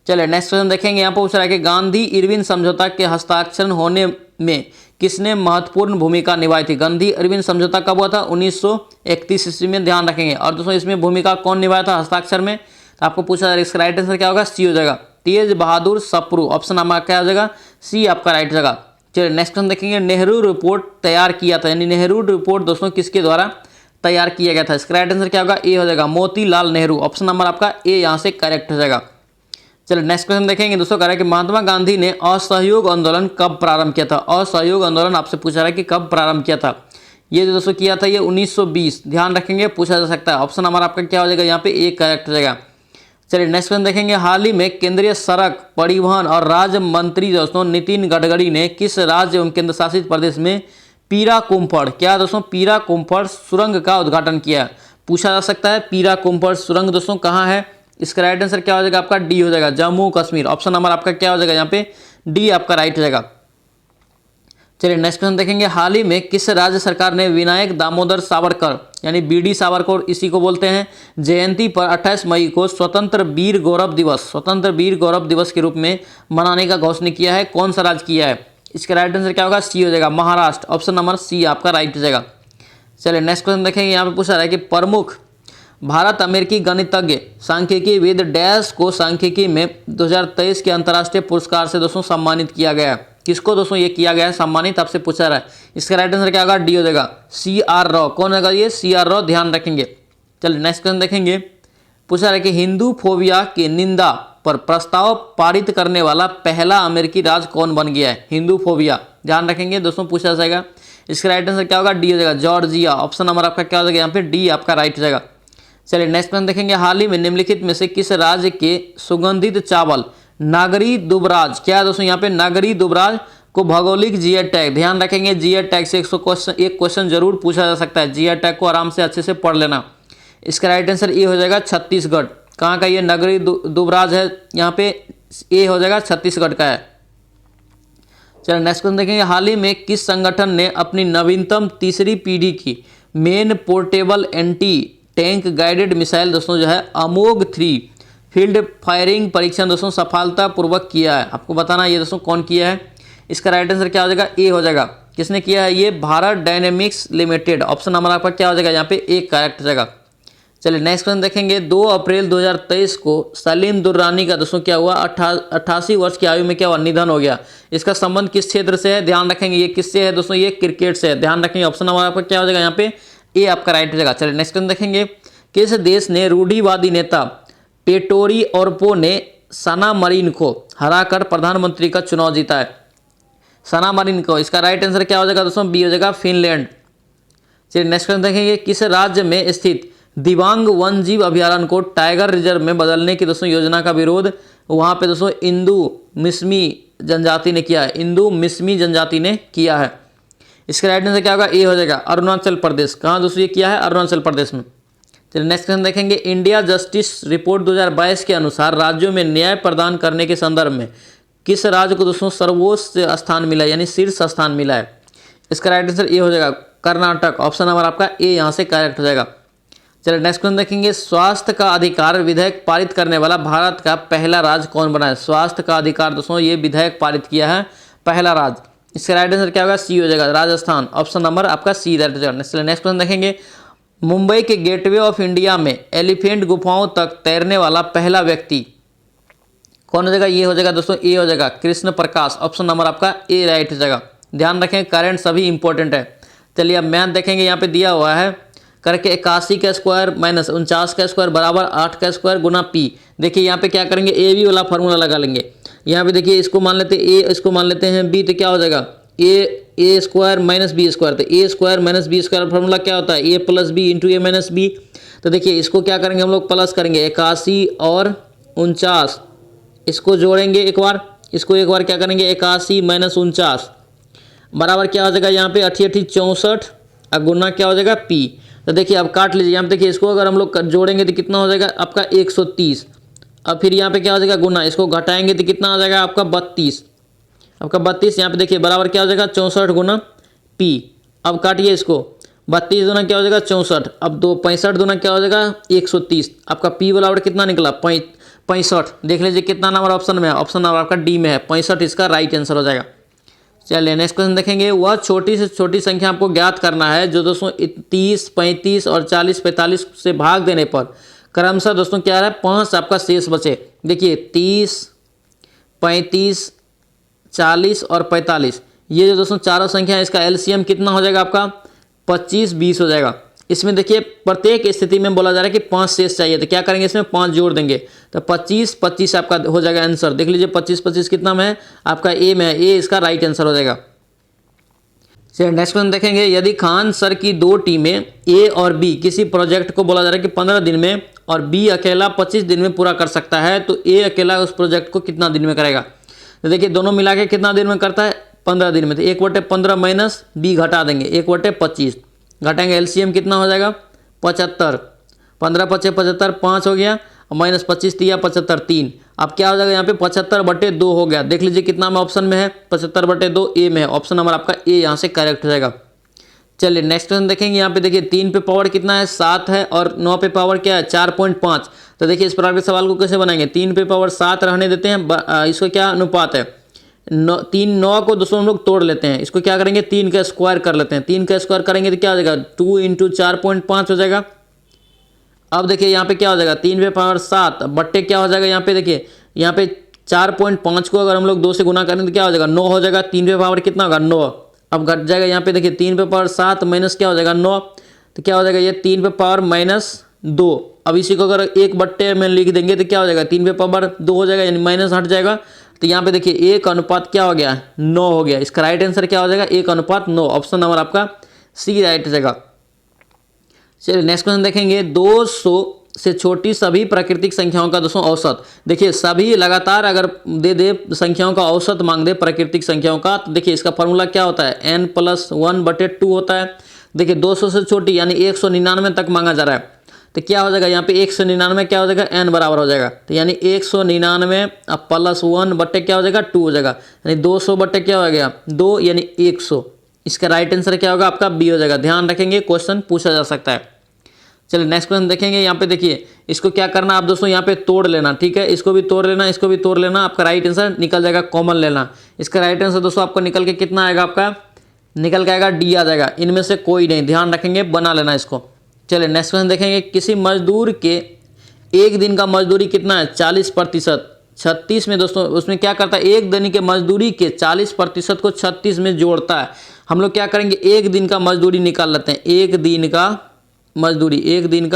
चलिए नेक्स्ट क्वेश्चन देखेंगे। यहाँ पर पूछ रहा है कि गांधी इरविन समझौता के हस्ताक्षर होने में किसने महत्वपूर्ण भूमिका निभाई थी। गांधी इरविन समझौता कब हुआ था, 1931 ईस्वी में, ध्यान रखेंगे। और दोस्तों इसमें भूमिका कौन निभाया था हस्ताक्षर में, तो आपको पूछा जाएगा। इसका राइट आंसर क्या होगा, सी हो जाएगा, तेज बहादुर सप्रू। ऑप्शन आपका क्या हो जाएगा, सी आपका राइट जगह। चलिए नेक्स्ट क्वेश्चन देखेंगे। नेहरू रिपोर्ट तैयार किया था, यानी नेहरू रिपोर्ट दोस्तों किसके द्वारा तैयार किया गया था। इसका राइट आंसर क्या होगा, ए हो जाएगा, मोतीलाल नेहरू। ऑप्शन नंबर आपका ए यहाँ से करेक्ट हो जाएगा। चलिए नेक्स्ट क्वेश्चन देखेंगे दोस्तों, कह रहा है कि महात्मा गांधी ने असहयोग आंदोलन कब प्रारंभ किया था। असहयोग आंदोलन आपसे पूछा रहा है कि कब प्रारंभ किया था। ये जो दोस्तों किया था ये 1920, ध्यान रखेंगे, पूछा जा सकता है। ऑप्शन नंबर आपका क्या हो जाएगा यहाँ पे, ए करेक्ट हो जाएगा। चलिए नेक्स्ट क्वेश्चन देखेंगे। हाल ही में केंद्रीय सड़क परिवहन और राज्य मंत्री दोस्तों नितिन गडकरी ने किस राज्य एवं केंद्र शासित प्रदेश में पीराकुंफड़, क्या दोस्तों, पीराकुंफड़ सुरंग का उद्घाटन किया। पूछा जा सकता है पीराकुंफड़ सुरंग दोस्तों कहाँ है। इसका राइट आंसर क्या हो जाएगा आपका, डी हो जाएगा, जम्मू कश्मीर। ऑप्शन नंबर आपका क्या हो जाएगा यहाँ पे, डी आपका राइट हो जाएगा। चलिए नेक्स्ट क्वेश्चन देखेंगे। हाल ही में किस राज्य सरकार ने विनायक दामोदर सावरकर यानी बीडी सावरकर इसी को बोलते हैं जयंती पर 28 मई को स्वतंत्र वीर गौरव दिवस के रूप में मनाने का घोषणा किया है। कौन सा राज्य किया है। इसका राइट आंसर क्या होगा, सी हो जाएगा, महाराष्ट्र। ऑप्शन नंबर सी आपका राइट हो जाएगा। चलिए नेक्स्ट क्वेश्चन देखेंगे। यहाँ पे पूछा रहा है कि प्रमुख भारत अमेरिकी गणितज्ञ सांख्यिकी वेद डैश को सांख्यिकी में 2023 के अंतर्राष्ट्रीय पुरस्कार से दोस्तों सम्मानित किया गया है। किसको दोस्तों ये किया गया है सम्मानित, आपसे पूछा रहा है। इसका राइट आंसर क्या होगा, डी हो जाएगा, सी आर राव। कौन होगा ये, सी आर राव, ध्यान रखेंगे। चलिए नेक्स्ट क्वेश्चन देखेंगे। पूछा रहा है कि हिंदू फोबिया की निंदा पर प्रस्ताव पारित करने वाला पहला अमेरिकी राज्य कौन बन गया है। हिंदू फोबिया, ध्यान रखेंगे दोस्तों, पूछा जाएगा। इसका राइट आंसर क्या होगा, डी हो जाएगा, जॉर्जिया। ऑप्शन नंबर आपका क्या हो जाएगा यहाँ पे, डी आपका राइट हो जाएगा। चलिए नेक्स्ट क्वेश्चन देखेंगे। हाल ही में निम्नलिखित में से किस राज्य के सुगंधित चावल नागरी दुबराज, क्या है दोस्तों यहाँ पे, नागरी दुबराज को भौगोलिक जीआई टैग, ध्यान रखेंगे जीआई टैग से एक क्वेश्चन जरूर पूछा जा सकता है। जीआई टैग को आराम से अच्छे से पढ़ लेना। इसका राइट आंसर ए हो जाएगा, छत्तीसगढ़। कहाँ का ये नगरी दुबराज है, यहाँ पे ए हो जाएगा, छत्तीसगढ़ का है। चलिए नेक्स्ट क्वेश्चन देखेंगे। हाल ही में किस संगठन ने अपनी नवीनतम तीसरी पीढ़ी की main portable anti tank guided missile दोस्तों जो है अमोघ 3 फील्ड फायरिंग परीक्षण दोस्तों सफलतापूर्वक किया है। आपको बताना ये दोस्तों कौन किया है। इसका राइट आंसर क्या हो जाएगा, ए हो जाएगा। किसने किया है, ये Bharat dynamics limited. Option number आपका क्या हो जाएगा यहाँ पे, ए करेक्ट हो जाएगा। चलिए नेक्स्ट क्वेश्चन देखेंगे। 2 अप्रैल 2023 को सलीम दुर्रानी का दोस्तों क्या हुआ, 88 वर्ष की आयु में क्या हुआ, निधन हो गया। इसका संबंध किस क्षेत्र से है, ध्यान रखेंगे। ये किससे है दोस्तों, ये क्रिकेट से है, ध्यान रखेंगे। ऑप्शन नंबर आपका क्या हो जाएगा यहाँ पे, ए आपका राइट हो जाएगा। चलिए नेक्स्ट क्वेश्चन देखेंगे। किस देश ने रूढ़िवादी नेता पेटोरी ओरपो ने सना मरीन को हराकर प्रधानमंत्री का चुनाव जीता है। सना मरीन को, इसका राइट आंसर क्या हो जाएगा दोस्तों, बी हो जाएगा, फिनलैंड। चलिए नेक्स्ट क्वेश्चन देखेंगे। किस राज्य में स्थित दिबांग वन जीव अभयारण्य को टाइगर रिजर्व में बदलने की दोस्तों योजना का विरोध वहाँ पे दोस्तों इंदू मिस्मी जनजाति ने किया है। इंदू मिस्मी जनजाति ने किया है। इसका राइट आंसर क्या होगा, ए हो जाएगा, अरुणाचल प्रदेश। कहाँ दोस्तों ये किया है, अरुणाचल प्रदेश में। चलिए नेक्स्ट क्वेश्चन देखेंगे। इंडिया जस्टिस रिपोर्ट 2022 के अनुसार राज्यों में न्याय प्रदान करने के संदर्भ में किस राज्य को दोस्तों सर्वोच्च स्थान मिला है, यानी शीर्ष स्थान मिला है। इसका राइट आंसर ए हो जाएगा, कर्नाटक। ऑप्शन नंबर आपका ए यहाँ से करेक्ट हो जाएगा। चलिए नेक्स्ट क्वेश्चन देखेंगे। स्वास्थ्य का अधिकार विधेयक पारित करने वाला भारत का पहला राज्य कौन बना है। स्वास्थ्य का अधिकार दोस्तों ये विधेयक पारित किया है पहला राज्य। इसका राइट आंसर क्या होगा, सी हो जाएगा, राजस्थान। ऑप्शन नंबर आपका सी राइट हो जाएगा। चलिए नेक्स्ट क्वेश्चन देखेंगे। मुंबई के गेटवे ऑफ इंडिया में एलिफेंट गुफाओं तक तैरने वाला पहला व्यक्ति कौन हो जाएगा, ये हो जाएगा दोस्तों, ए हो जाएगा, कृष्ण प्रकाश। ऑप्शन नंबर आपका ए राइट हो जाएगा। ध्यान रखें करंट सभी इंपॉर्टेंट है। चलिए अब मैथ देखेंगे। यहाँ पे दिया हुआ है करके 81 का स्क्वायर माइनस 49 का स्क्वायर बराबर 8 का स्क्वायर गुना पी। देखिए यहाँ पे क्या करेंगे, ए बी वाला फॉर्मूला लगा लेंगे। यहाँ पे देखिए इसको मान लेते हैं ए, इसको मान लेते हैं बी, तो क्या हो जाएगा, A square minus B square. तो A square minus B square formula क्या होता है, A plus B into A minus B. तो देखिए इसको क्या करेंगे हम लोग, प्लस करेंगे 81 और 49, इसको जोड़ेंगे एक बार, इसको एक बार क्या करेंगे 81 माइनस 49 बराबर क्या हो जाएगा यहाँ पे 88 64 और गुना क्या हो जाएगा पी। तो देखिए अब काट लीजिए। यहाँ पे देखिए इसको अगर हम लोग जोड़ेंगे तो कितना हो जाएगा आपका 130। अब फिर यहाँ पे क्या हो जाएगा गुना, इसको घटाएंगे तो कितना हो जाएगा आपका 32। आपका 32 यहाँ पे देखिए बराबर क्या हो जाएगा 64 गुना पी। अब काटिए इसको, 32 दूना क्या हो जाएगा 64, अब 65 दूना क्या हो जाएगा 130। आपका पी वाला वर्ड कितना निकला 65। देख लीजिए कितना नंबर ऑप्शन में है, ऑप्शन नंबर आपका डी में है, 65 इसका राइट आंसर हो जाएगा। चलिए नेक्स्ट क्वेश्चन देखेंगे, वह छोटी से छोटी संख्या आपको ज्ञात करना है जो दोस्तों 30, 35 और 40, 45 से भाग देने पर क्रमशः दोस्तों क्या रहा है 5 आपका शेष बचे। देखिए 30, 35, 40 और 45, ये जो दोस्तों चारों संख्या है इसका एलसीएम कितना हो जाएगा आपका 25, 20 हो जाएगा। इसमें देखिए प्रत्येक स्थिति में बोला जा रहा है कि 5 शेष चाहिए, तो क्या करेंगे इसमें 5 जोड़ देंगे, तो 25, 25 आपका हो जाएगा आंसर। देख लीजिए 25, 25 कितना में है आपका ए में है, ए इसका राइट आंसर हो जाएगा। चलिए नेक्स्ट क्वेश्चन देखेंगे, यदि खान सर की 2 टीमें ए और बी किसी प्रोजेक्ट को बोला जा रहा है कि 15 दिन में और बी अकेला 25 दिन में पूरा कर सकता है, तो ए अकेला उस प्रोजेक्ट को कितना दिन में करेगा। तो देखिए दोनों मिला के कितना दिन में करता है 15 दिन में, तो 1/15 माइनस बी घटा देंगे 1/25, घटाएंगे एलसीएम कितना हो जाएगा 75, 15 5 75, 5 हो गया और माइनस 25 दिया 75 3, अब क्या हो जाएगा यहाँ पे 75/2 हो गया। देख लीजिए कितना में ऑप्शन में है 75/2 ए में है, ऑप्शन नंबर आपका ए यहाँ से करेक्ट हो जाएगा। चलिए नेक्स्ट क्वेश्चन देखेंगे, यहाँ पे देखिए 3 पे पावर कितना है 7 है और 9 पे पावर क्या है 4.5। तो देखिए इस प्रकार के सवाल को कैसे बनाएंगे, 3 पे पावर 7 रहने देते हैं, इसको क्या अनुपात है 9 को दोस्तों हम लोग तोड़ लेते हैं, इसको क्या करेंगे 3 का स्क्वायर कर लेते हैं, 3 का स्क्वायर करेंगे तो क्या हो जाएगा 2 × 4.5 हो जाएगा। अब देखिए यहाँ पे क्या हो जाएगा 3 पे पावर 7 बट्टे क्या हो जाएगा, यहाँ पे देखिए यहाँ पे 4.5 को अगर हम लोग 2 से गुना करें तो क्या हो जाएगा 9 हो जाएगा, 3 पे पावर कितना होगा 9, अब घट जाएगा यहाँ पे देखिए 3 पे पावर 7 माइनस क्या हो जाएगा 9, तो क्या हो जाएगा ये 3 पे पावर -2। अब इसी को अगर 1/2 में लिख देंगे तो क्या हो जाएगा 3 पे पावर 2 हो जाएगा, यानी माइनस हट जाएगा, तो यहाँ पे देखिए 1 अनुपात क्या हो गया 9 हो गया। इसका राइट आंसर क्या हो जाएगा 1 अनुपात 9, ऑप्शन नंबर आपका सी राइट हो जाएगा। चलिए नेक्स्ट क्वेश्चन देखेंगे, 200 से छोटी सभी प्राकृतिक संख्याओं का दोस्तों औसत। देखिए सभी लगातार अगर दे संख्याओं का औसत मांग दे प्राकृतिक संख्याओं का, तो देखिए इसका फॉर्मूला क्या होता है n+1/2 होता है। देखिए 200 से छोटी यानी 199 तक मांगा जा रहा है, तो क्या हो जाएगा यहाँ पे 199 क्या हो जाएगा n बराबर हो जाएगा, तो यानी 199 अब +1 क्या हो जाएगा 2 हो जाएगा, यानी 200 क्या हो गया 2 यानी 100। इसका राइट आंसर क्या होगा आपका बी हो जाएगा। ध्यान रखेंगे क्वेश्चन पूछा जा सकता है। चलिए नेक्स्ट क्वेश्चन देखेंगे, यहाँ पे देखिए इसको क्या करना आप दोस्तों यहाँ पे तोड़ लेना, ठीक है, इसको भी तोड़ लेना, इसको भी तोड़ लेना, आपका राइट आंसर निकल जाएगा, कॉमन लेना। इसका राइट आंसर दोस्तों आपको निकल के कितना आएगा, आपका निकल के आएगा डी आ जाएगा, इनमें से कोई नहीं, ध्यान रखेंगे बना लेना इसको। चलिए नेक्स्ट क्वेश्चन देखेंगे, किसी मजदूर के एक दिन का मजदूरी कितना है 40%, 36 में दोस्तों उसमें क्या करता है एक दिन के मजदूरी के 40% को 36 में जोड़ता है। हम लोग क्या करेंगे एक दिन का मजदूरी निकाल लेते हैं, एक दिन का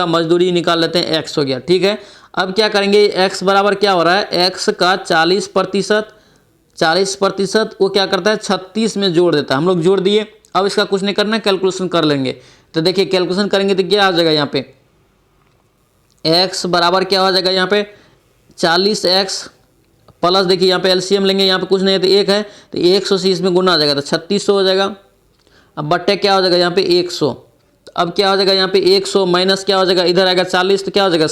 मजदूरी निकाल लेते हैं, एक्स हो गया, ठीक है। अब क्या करेंगे एक्स बराबर क्या हो रहा है, एक्स का 40% वो क्या करता है 36 में जोड़ देता है, हम लोग जोड़ दिए। अब इसका कुछ नहीं करना है, कैलकुलेशन कर लेंगे। तो देखिए कैलकुलेशन करेंगे तो क्या आ जाएगा यहाँ पे x बराबर क्या हो जाएगा यहाँ पे 40x प्लस, देखिए यहाँ पे एलसीएम लेंगे, यहाँ पे कुछ नहीं है तो 1 है, तो 100 से इसमें गुना आ जाएगा तो 3600 हो जाएगा। अब बट्टे क्या हो जाएगा यहाँ पे 100, अब क्या हो जाएगा यहाँ पे 100 माइनस क्या हो जाएगा इधर आएगा 40, तो क्या हो जाएगा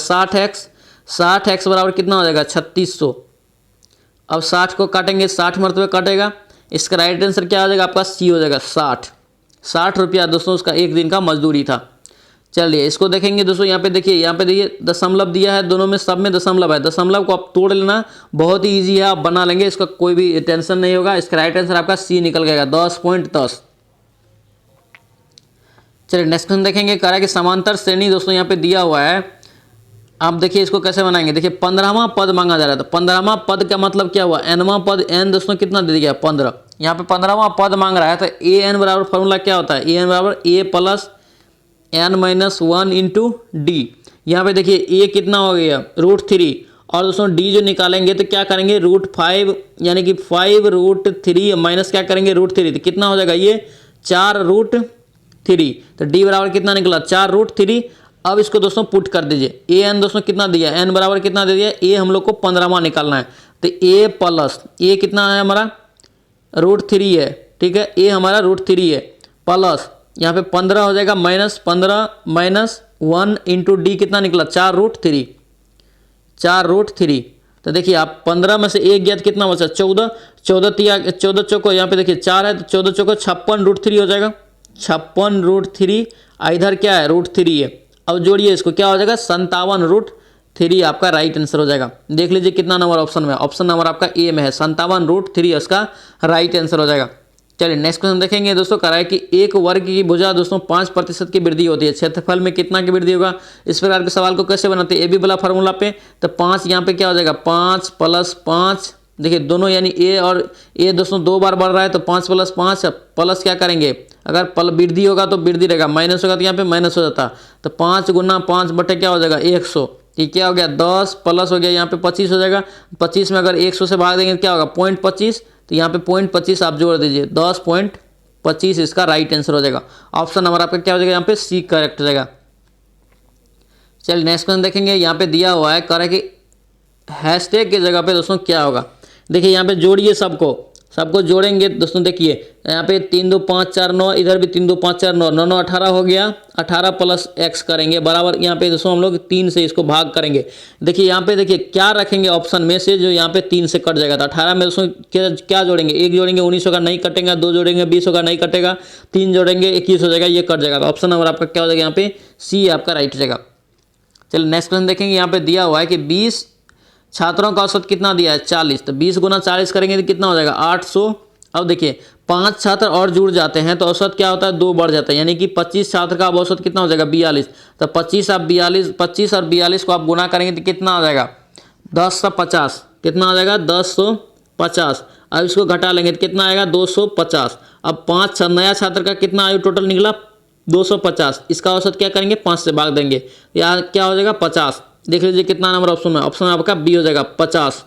60x बराबर कितना हो जाएगा 3600। अब 60 को काटेंगे 60 मरतबे काटेगा, इसका राइट आंसर क्या हो जाएगा आपका सी हो जाएगा 60 रुपया दोस्तों उसका एक दिन का मजदूरी था। चलिए इसको देखेंगे दोस्तों, यहाँ पे देखिए दशमलव दिया है, दोनों में सब में दशमलव है, दशमलव को आप तोड़ लेना, बहुत ही ईजी है, आप बना लेंगे, इसका कोई भी टेंशन नहीं होगा। इसका राइट आंसर आपका सी निकल गएगा 10.10। चलिए नेक्स्ट क्वेश्चन देखेंगे, कह रहा है कि समांतर श्रेणी दोस्तों यहाँ पे दिया हुआ है, आप देखिए इसको कैसे बनाएंगे। देखिए 15वां पद मांगा जा रहा है, तो 15वां पद का मतलब क्या हुआ nवां पद n दोस्तों कितना दे दिया 15, यहाँ पे 15वां पद मांग रहा है, तो ए एन बराबर फॉर्मूला क्या होता है, ए एन बराबर ए प्लस n-1 इंटू डी। यहाँ पे देखिए ए कितना हो गया √3 और दोस्तों डी जो निकालेंगे तो क्या करेंगे √5 यानी कि 5√3 माइनस क्या करेंगे √3, तो कितना हो जाएगा ये 4√3, तो डी बराबर कितना निकला 4√3। अब इसको दोस्तों पुट कर दीजिए, ए एन दोस्तों कितना दिया एन बराबर कितना दे दिया, ए हम लोग को 15वां निकालना है, तो ए प्लस ए कितना है हमारा √3 है, ठीक है, ए हमारा √3 है प्लस यहाँ पे 15 हो जाएगा माइनस 15 माइनस 1 इंटू डी कितना निकला 4√3। तो देखिए आप 15 में से एक गया तो कितना बचा 14 चौको यहाँ पे देखिए 4 है तो 14 चौको 56 √3 हो जाएगा, 56√3, इधर क्या है √3 है। अब जोड़िए इसको, क्या हो जाएगा 57√3 आपका राइट आंसर हो जाएगा। देख लीजिए कितना नंबर ऑप्शन में, ऑप्शन नंबर आपका ए में है 57√3 उसका राइट आंसर हो जाएगा। चलिए नेक्स्ट क्वेश्चन देखेंगे दोस्तों, कह रहा है कि एक वर्ग की भुजा दोस्तों 5% की वृद्धि होती है, क्षेत्रफल में कितना की वृद्धि होगा। इस प्रकार के सवाल को कैसे बनाते हैं, ए बी वाला फार्मूला पे, तो 5 यहाँ पे क्या हो जाएगा 5 + 5, देखिए दोनों यानी ए और ए दोस्तों 2 बार बढ़ रहा है तो 5 + 5 प्लस क्या करेंगे, अगर पल वृद्धि होगा तो वृद्धि रहेगा, माइनस होगा तो यहाँ पे माइनस हो जाता, तो 5 × 5 बटे क्या हो जाएगा 100, ये क्या हो गया 10 प्लस हो गया यहाँ पे 25 हो जाएगा। 25 में अगर 100 से भाग देंगे तो क्या होगा 0.25, तो यहाँ पे 0.25 आप जोड़ दीजिए, 10.25 इसका राइट आंसर हो जाएगा। ऑप्शन नंबर आपका क्या हो जाएगा यहाँ पे सी करेक्ट हो जाएगा। चलिए नेक्स्ट क्वेश्चन देखेंगे, यहाँ पे दिया हुआ है, कह रहा है कि हैशटैग की जगह पे दोस्तों क्या होगा। देखिए यहाँ पे जोड़िए सबको जोड़ेंगे दोस्तों, देखिए यहाँ पे 3 2 5 4 9, इधर भी 3 2 5 4 9, 9 9 18 हो गया, 18 + x करेंगे बराबर, यहाँ पे दोस्तों हम लोग 3 से इसको भाग करेंगे। देखिए यहाँ पे देखिए क्या रखेंगे ऑप्शन में से, जो यहाँ पे 3 से कट जाएगा, तो 18 में दोस्तों क्या जोड़ेंगे, 1 जोड़ेंगे 19 होगा नहीं कटेगा, 2 जोड़ेंगे 20 होगा नहीं कटेगा, 3 जोड़ेंगे 21 हो जाएगा, ये कट जाएगा। तो ऑप्शन नंबर आपका क्या हो जाएगा यहाँ पे सी आपका राइट हो जाएगा। चलिए नेक्स्ट क्वेश्चन देखेंगे, यहाँ पे दिया हुआ है कि 20 छात्रों का औसत कितना दिया है 40, तो 20 × 40 करेंगे तो कितना हो जाएगा 800। अब देखिए 5 छात्र और जुड़ जाते हैं तो औसत क्या होता है 2 बढ़ जाता है, यानी कि 25 छात्र का अब औसत कितना हो जाएगा 42, तो 25 और 42 को आप गुना करेंगे तो कितना हो जाएगा 1050, कितना हो जाएगा 1050। अब इसको घटा लेंगे तो कितना आएगा 250। अब 5 नया छात्र का कितना आयु टोटल निकला 250, इसका औसत क्या करेंगे 5 से भाग देंगे, या क्या हो जाएगा 50। देख लीजिए कितना नंबर ऑप्शन में, ऑप्शन आपका बी हो जाएगा 50।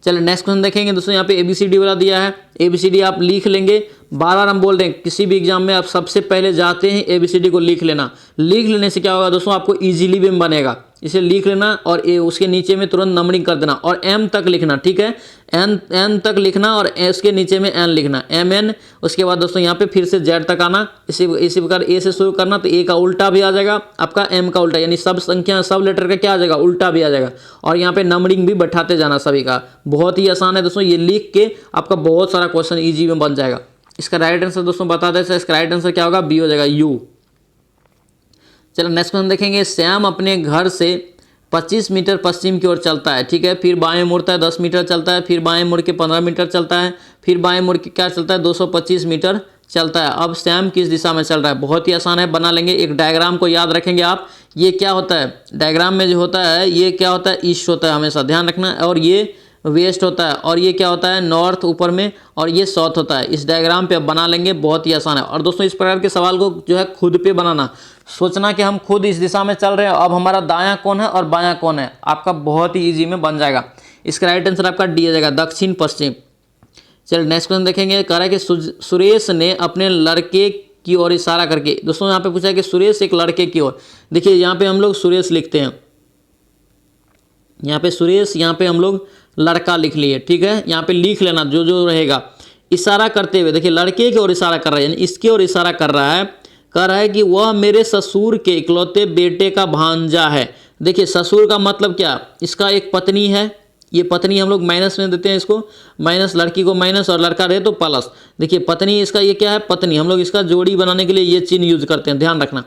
चलिए नेक्स्ट क्वेश्चन देखेंगे दोस्तों, यहाँ पे ABCD वाला दिया है, ABCD आप लिख लेंगे। बार बार हम बोल रहे हैं किसी भी एग्जाम में आप सबसे पहले जाते हैं ABCD को लिख लेना, लिख लेने से क्या होगा दोस्तों आपको इजीली भी बनेगा, इसे लिख लेना और उसके नीचे में तुरंत नंबरिंग कर देना और M तक लिखना, ठीक है N तक लिखना और उसके नीचे में N लिखना MN। उसके बाद दोस्तों यहाँ पे फिर से Z तक आना, इसी प्रकार A से शुरू करना, तो A का उल्टा भी आ जाएगा आपका M का उल्टा, यानी सब संख्या सब लेटर का क्या आ जाएगा उल्टा भी आ जाएगा, और यहाँ पे नंबरिंग भी बैठाते जाना सभी का। बहुत ही आसान है दोस्तों, ये लिख के आपका बहुत सारा क्वेश्चन ईजी में बन जाएगा। इसका राइट आंसर दोस्तों बता दें, इसका राइट आंसर क्या होगा बी हो जाएगा U। चलो नेक्स्ट क्वेश्चन देखेंगे, श्याम अपने घर से 25 मीटर पश्चिम की ओर चलता है, ठीक है, फिर बाएं मुड़ता है 10 मीटर चलता है, फिर बाएं मुड़ के 15 मीटर चलता है, फिर बाएं मुड़ के क्या चलता है 225 मीटर चलता है। अब श्याम किस दिशा में चल रहा है, बहुत ही आसान है, बना लेंगे। एक डायग्राम को याद रखेंगे आप, ये क्या होता है डायग्राम में जो होता है ये क्या होता है ईस्ट होता है, हमेशा ध्यान रखना, और ये वेस्ट होता है, और ये क्या होता है नॉर्थ ऊपर में, और ये साउथ होता है। इस डायग्राम पे अब बना लेंगे, बहुत ही आसान है। और दोस्तों इस प्रकार के सवाल को जो है खुद पे बनाना, सोचना कि हम खुद इस दिशा में चल रहे हैं, अब हमारा दायां कौन है और बायां कौन है, आपका बहुत ही इजी में बन जाएगा। इसका राइट आंसर आपका डी आ जाएगा, दक्षिण पश्चिम। चलिए नेक्स्ट क्वेश्चन देखेंगे, कह रहा है कि सुरेश ने अपने लड़के की ओर इशारा करके, दोस्तों यहाँ पे पूछा है कि सुरेश एक लड़के की ओर, देखिए यहाँ पे हम लोग सुरेश लिखते हैं, यहाँ पे सुरेश, यहाँ पे हम लोग लड़का लिख लिए, ठीक है, यहाँ पे लिख लेना जो जो रहेगा। इशारा करते हुए देखिए लड़के की ओर इशारा कर रहा है, यानी इसकी ओर इशारा कर रहा है, कह रहा है कि वह मेरे ससुर के इकलौते बेटे का भांजा है। देखिए ससुर का मतलब क्या, इसका एक पत्नी है, ये पत्नी हम लोग माइनस में देते हैं, इसको माइनस, लड़की को माइनस और लड़का रहे तो प्लस। देखिए पत्नी इसका ये क्या है पत्नी, हम लोग इसका जोड़ी बनाने के लिए ये चिन्ह यूज करते हैं, ध्यान रखना।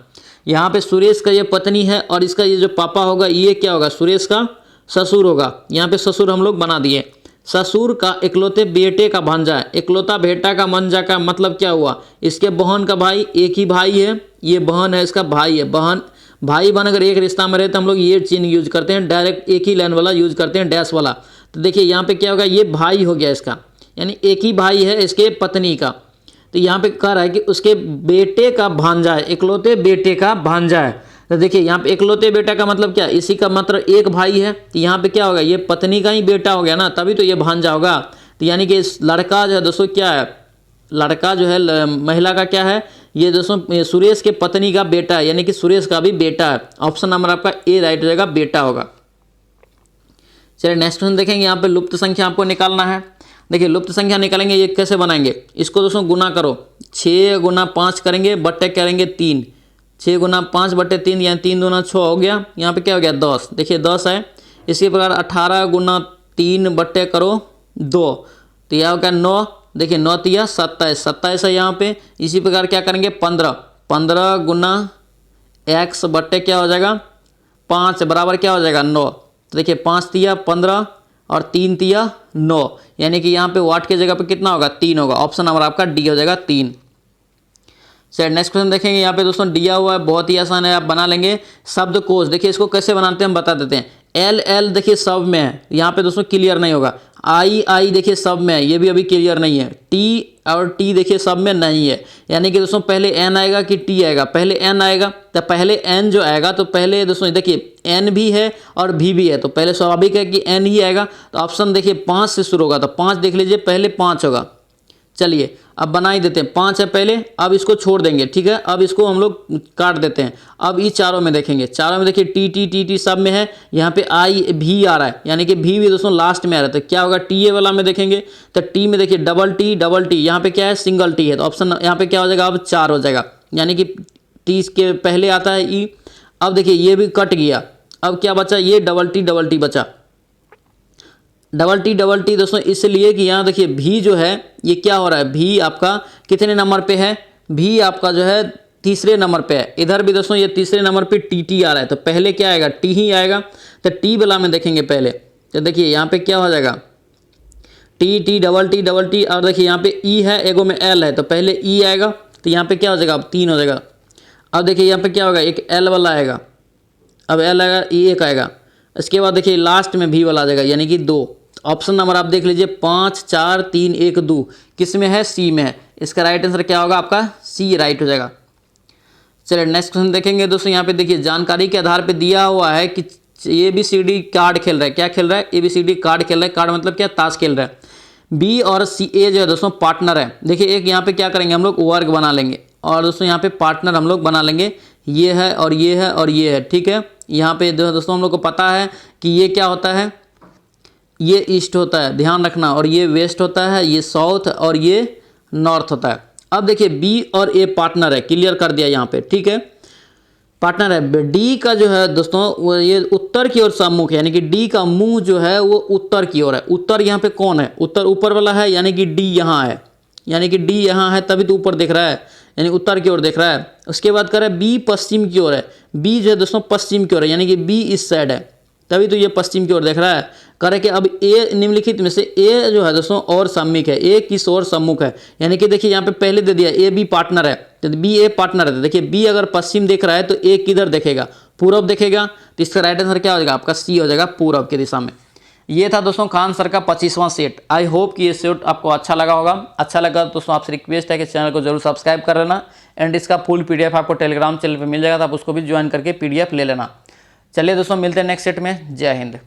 यहाँ पे सुरेश का ये पत्नी है और इसका ये जो पापा होगा ये क्या होगा सुरेश का ससुर होगा, यहाँ पे ससुर हम लोग बना दिए। ससुर का इकलौते बेटे का भांजा है, इकलौता बेटा का भांजा का मतलब क्या हुआ, इसके बहन का भाई, एक ही भाई है, ये बहन है इसका भाई है, बहन भाई बहन अगर एक रिश्ता में रहे तो हम लोग ये चिन्ह यूज करते हैं, डायरेक्ट एक ही लाइन वाला यूज करते हैं, डैश वाला। तो देखिए यहाँ पे क्या होगा, ये भाई हो गया इसका, यानी एक ही भाई है इसके पत्नी का, तो यहाँ पे कह रहा है कि उसके बेटे का भांजा है, इकलौते बेटे का भांजा है। तो देखिए यहाँ पे इकलौते बेटा का मतलब क्या, इसी का मतलब एक भाई है, तो यहाँ पे क्या होगा ये पत्नी का ही बेटा हो गया ना, तभी तो ये भांजा होगा। तो यानी कि इस लड़का जो है दोस्तों क्या है, लड़का जो है महिला का क्या है, ये दोस्तों सुरेश के पत्नी का बेटा है, यानी कि सुरेश का भी बेटा है। ऑप्शन नंबर आपका ए राइट हो जाएगा, बेटा होगा। चलिए नेक्स्ट क्वेश्चन देखेंगे, यहाँ पे लुप्त संख्या आपको निकालना है। देखिए लुप्त संख्या निकालेंगे, ये कैसे बनाएंगे, इसको दोस्तों गुना करो, 6 × 5 करेंगे बट्टे करेंगे 3, 6 × 5 बट्टे 3 यानी 3 दूना 6 हो गया, यहाँ पे क्या हो गया 10, देखिए 10 है। इसी प्रकार 18 × 3 बट्टे करो 2, तो यह हो गया 9, देखिए 9 तिया 27, 27 है यहाँ पे। इसी प्रकार क्या करेंगे 15, 15 गुना x बट्टे क्या हो जाएगा 5 बराबर क्या हो जाएगा 9। तो देखिए 5 तिया 15 और 3 तिया 9, यानी कि यहाँ पे वाट की जगह पे कितना होगा 3 होगा। ऑप्शन नंबर आपका डी हो जाएगा 3। चलिए नेक्स्ट क्वेश्चन देखेंगे। यहाँ पे दोस्तों दिया हुआ है, बहुत ही आसान है, आप बना लेंगे। शब्दकोश देखिए इसको कैसे बनाते हैं हम बता देते हैं। एल एल देखिए सब में है, यहाँ पे दोस्तों क्लियर नहीं होगा। आई आई देखिए सब में है, ये भी अभी क्लियर नहीं है। टी और टी देखिए सब में नहीं है, यानी कि दोस्तों पहले एन आएगा कि टी आएगा, पहले एन आएगा। तो पहले एन जो आएगा तो पहले दोस्तों देखिए एन भी है और भी है, तो पहले स्वाभाविक है कि एन ही आएगा। तो ऑप्शन देखिए 5 से शुरू होगा, तो 5 देख लीजिए, पहले 5 होगा। चलिए अब बना ही देते हैं, 5 है पहले, अब इसको छोड़ देंगे, ठीक है। अब इसको हम लोग काट देते हैं। अब ये चारों में देखेंगे, चारों में देखिए टी टी टी टी सब में है। यहाँ पे आई भी आ रहा है, यानी कि भी दोस्तों लास्ट में आ रहा है। तो क्या होगा टी ए वाला में देखेंगे तो टी में देखिए डबल टी, यहाँ पे क्या है सिंगल टी है। तो ऑप्शन यहाँ पे क्या हो जाएगा अब 4 हो जाएगा, यानी कि टी के पहले आता है ई। अब देखिए ये भी कट गया, अब क्या बचा ये डबल टी बचा। डबल टी दोस्तों इसलिए कि यहाँ देखिए भी जो है ये क्या हो रहा है, भी आपका कितने नंबर पे है, भी आपका जो है तीसरे नंबर पे है। इधर भी दोस्तों ये तीसरे नंबर पे टी टी आ रहा है, तो पहले क्या आएगा टी ही आएगा। तो टी वाला में देखेंगे पहले, तो देखिए यहाँ पे क्या हो जाएगा टी टी डबल टी। और देखिए यहाँ पे ई है, एगो में एल है, तो पहले ई आएगा, तो यहाँ पे क्या हो जाएगा अब 3 हो जाएगा। अब देखिए यहाँ पे क्या होगा एक एल वाला आएगा, अब एल आएगा ई एक आएगा। इसके बाद देखिए लास्ट में भी वाला आ जाएगा, यानी कि 2। ऑप्शन नंबर आप देख लीजिए 5 4 3 1 2, किस में है सी में है। इसका राइट आंसर क्या होगा आपका सी राइट हो जाएगा। चलिए नेक्स्ट क्वेश्चन देखेंगे दोस्तों। यहाँ पे देखिए जानकारी के आधार पे दिया हुआ है कि ABCD कार्ड खेल रहा है। क्या खेल रहा है ABCD कार्ड खेल रहा है, कार्ड मतलब क्या ताश खेल रहा है। बी और सी ए जो है दोस्तों पार्टनर है। देखिए एक यहाँ पे क्या करेंगे हम लोग वर्ग बना लेंगे, और दोस्तों यहाँ पे पार्टनर हम लोग बना लेंगे, ये है और ये है और ये है, ठीक है। यहाँ पे दोस्तों हम लोग को पता है कि ये क्या होता है, ये ईस्ट होता है, ध्यान रखना, और ये वेस्ट होता है, ये साउथ और ये नॉर्थ होता है। अब देखिए बी और ए पार्टनर है, क्लियर कर दिया यहाँ पे, ठीक है, पार्टनर है। डी का जो है दोस्तों वो ये उत्तर की ओर सम्मुख है, यानी कि डी का मुंह जो है वो उत्तर की ओर है। उत्तर यहाँ पे कौन है, उत्तर ऊपर वाला है, यानी कि डी यहाँ है, यानी कि डी यहाँ है तभी तो ऊपर दिख रहा है, यानी उत्तर की ओर दिख रहा है। उसके बाद कह रहा है बी पश्चिम की ओर है, बी जो है दोस्तों पश्चिम की ओर है, यानी कि बी इस साइड है तभी तो ये पश्चिम की ओर देख रहा है। कह रहे कि अब ए निम्नलिखित में से ए जो है दोस्तों और सम्मुख है, ए किस ओर सम्मुख है, यानी कि देखिए यहाँ पे पहले दे दिया ए बी पार्टनर है, तो बी ए पार्टनर है। तो देखिए बी अगर पश्चिम देख रहा है तो ए किधर देखेगा, पूर्व देखेगा। तो इसका राइट आंसर क्या हो जाएगा आपका सी हो जाएगा, पूर्व की दिशा में। ये था दोस्तों खान सर का 25वां सेट। आई होप कि ये सेट आपको अच्छा लगा होगा। अच्छा लगा दोस्तों आपसे रिक्वेस्ट है कि चैनल को जरूर सब्सक्राइब कर लेना, एंड इसका फुल PDF आपको टेलीग्राम चैनल पर मिल जाएगा, तो आप उसको भी ज्वाइन करके PDF ले लेना। चलिए दोस्तों मिलते हैं नेक्स्ट सेट में। जय हिंद।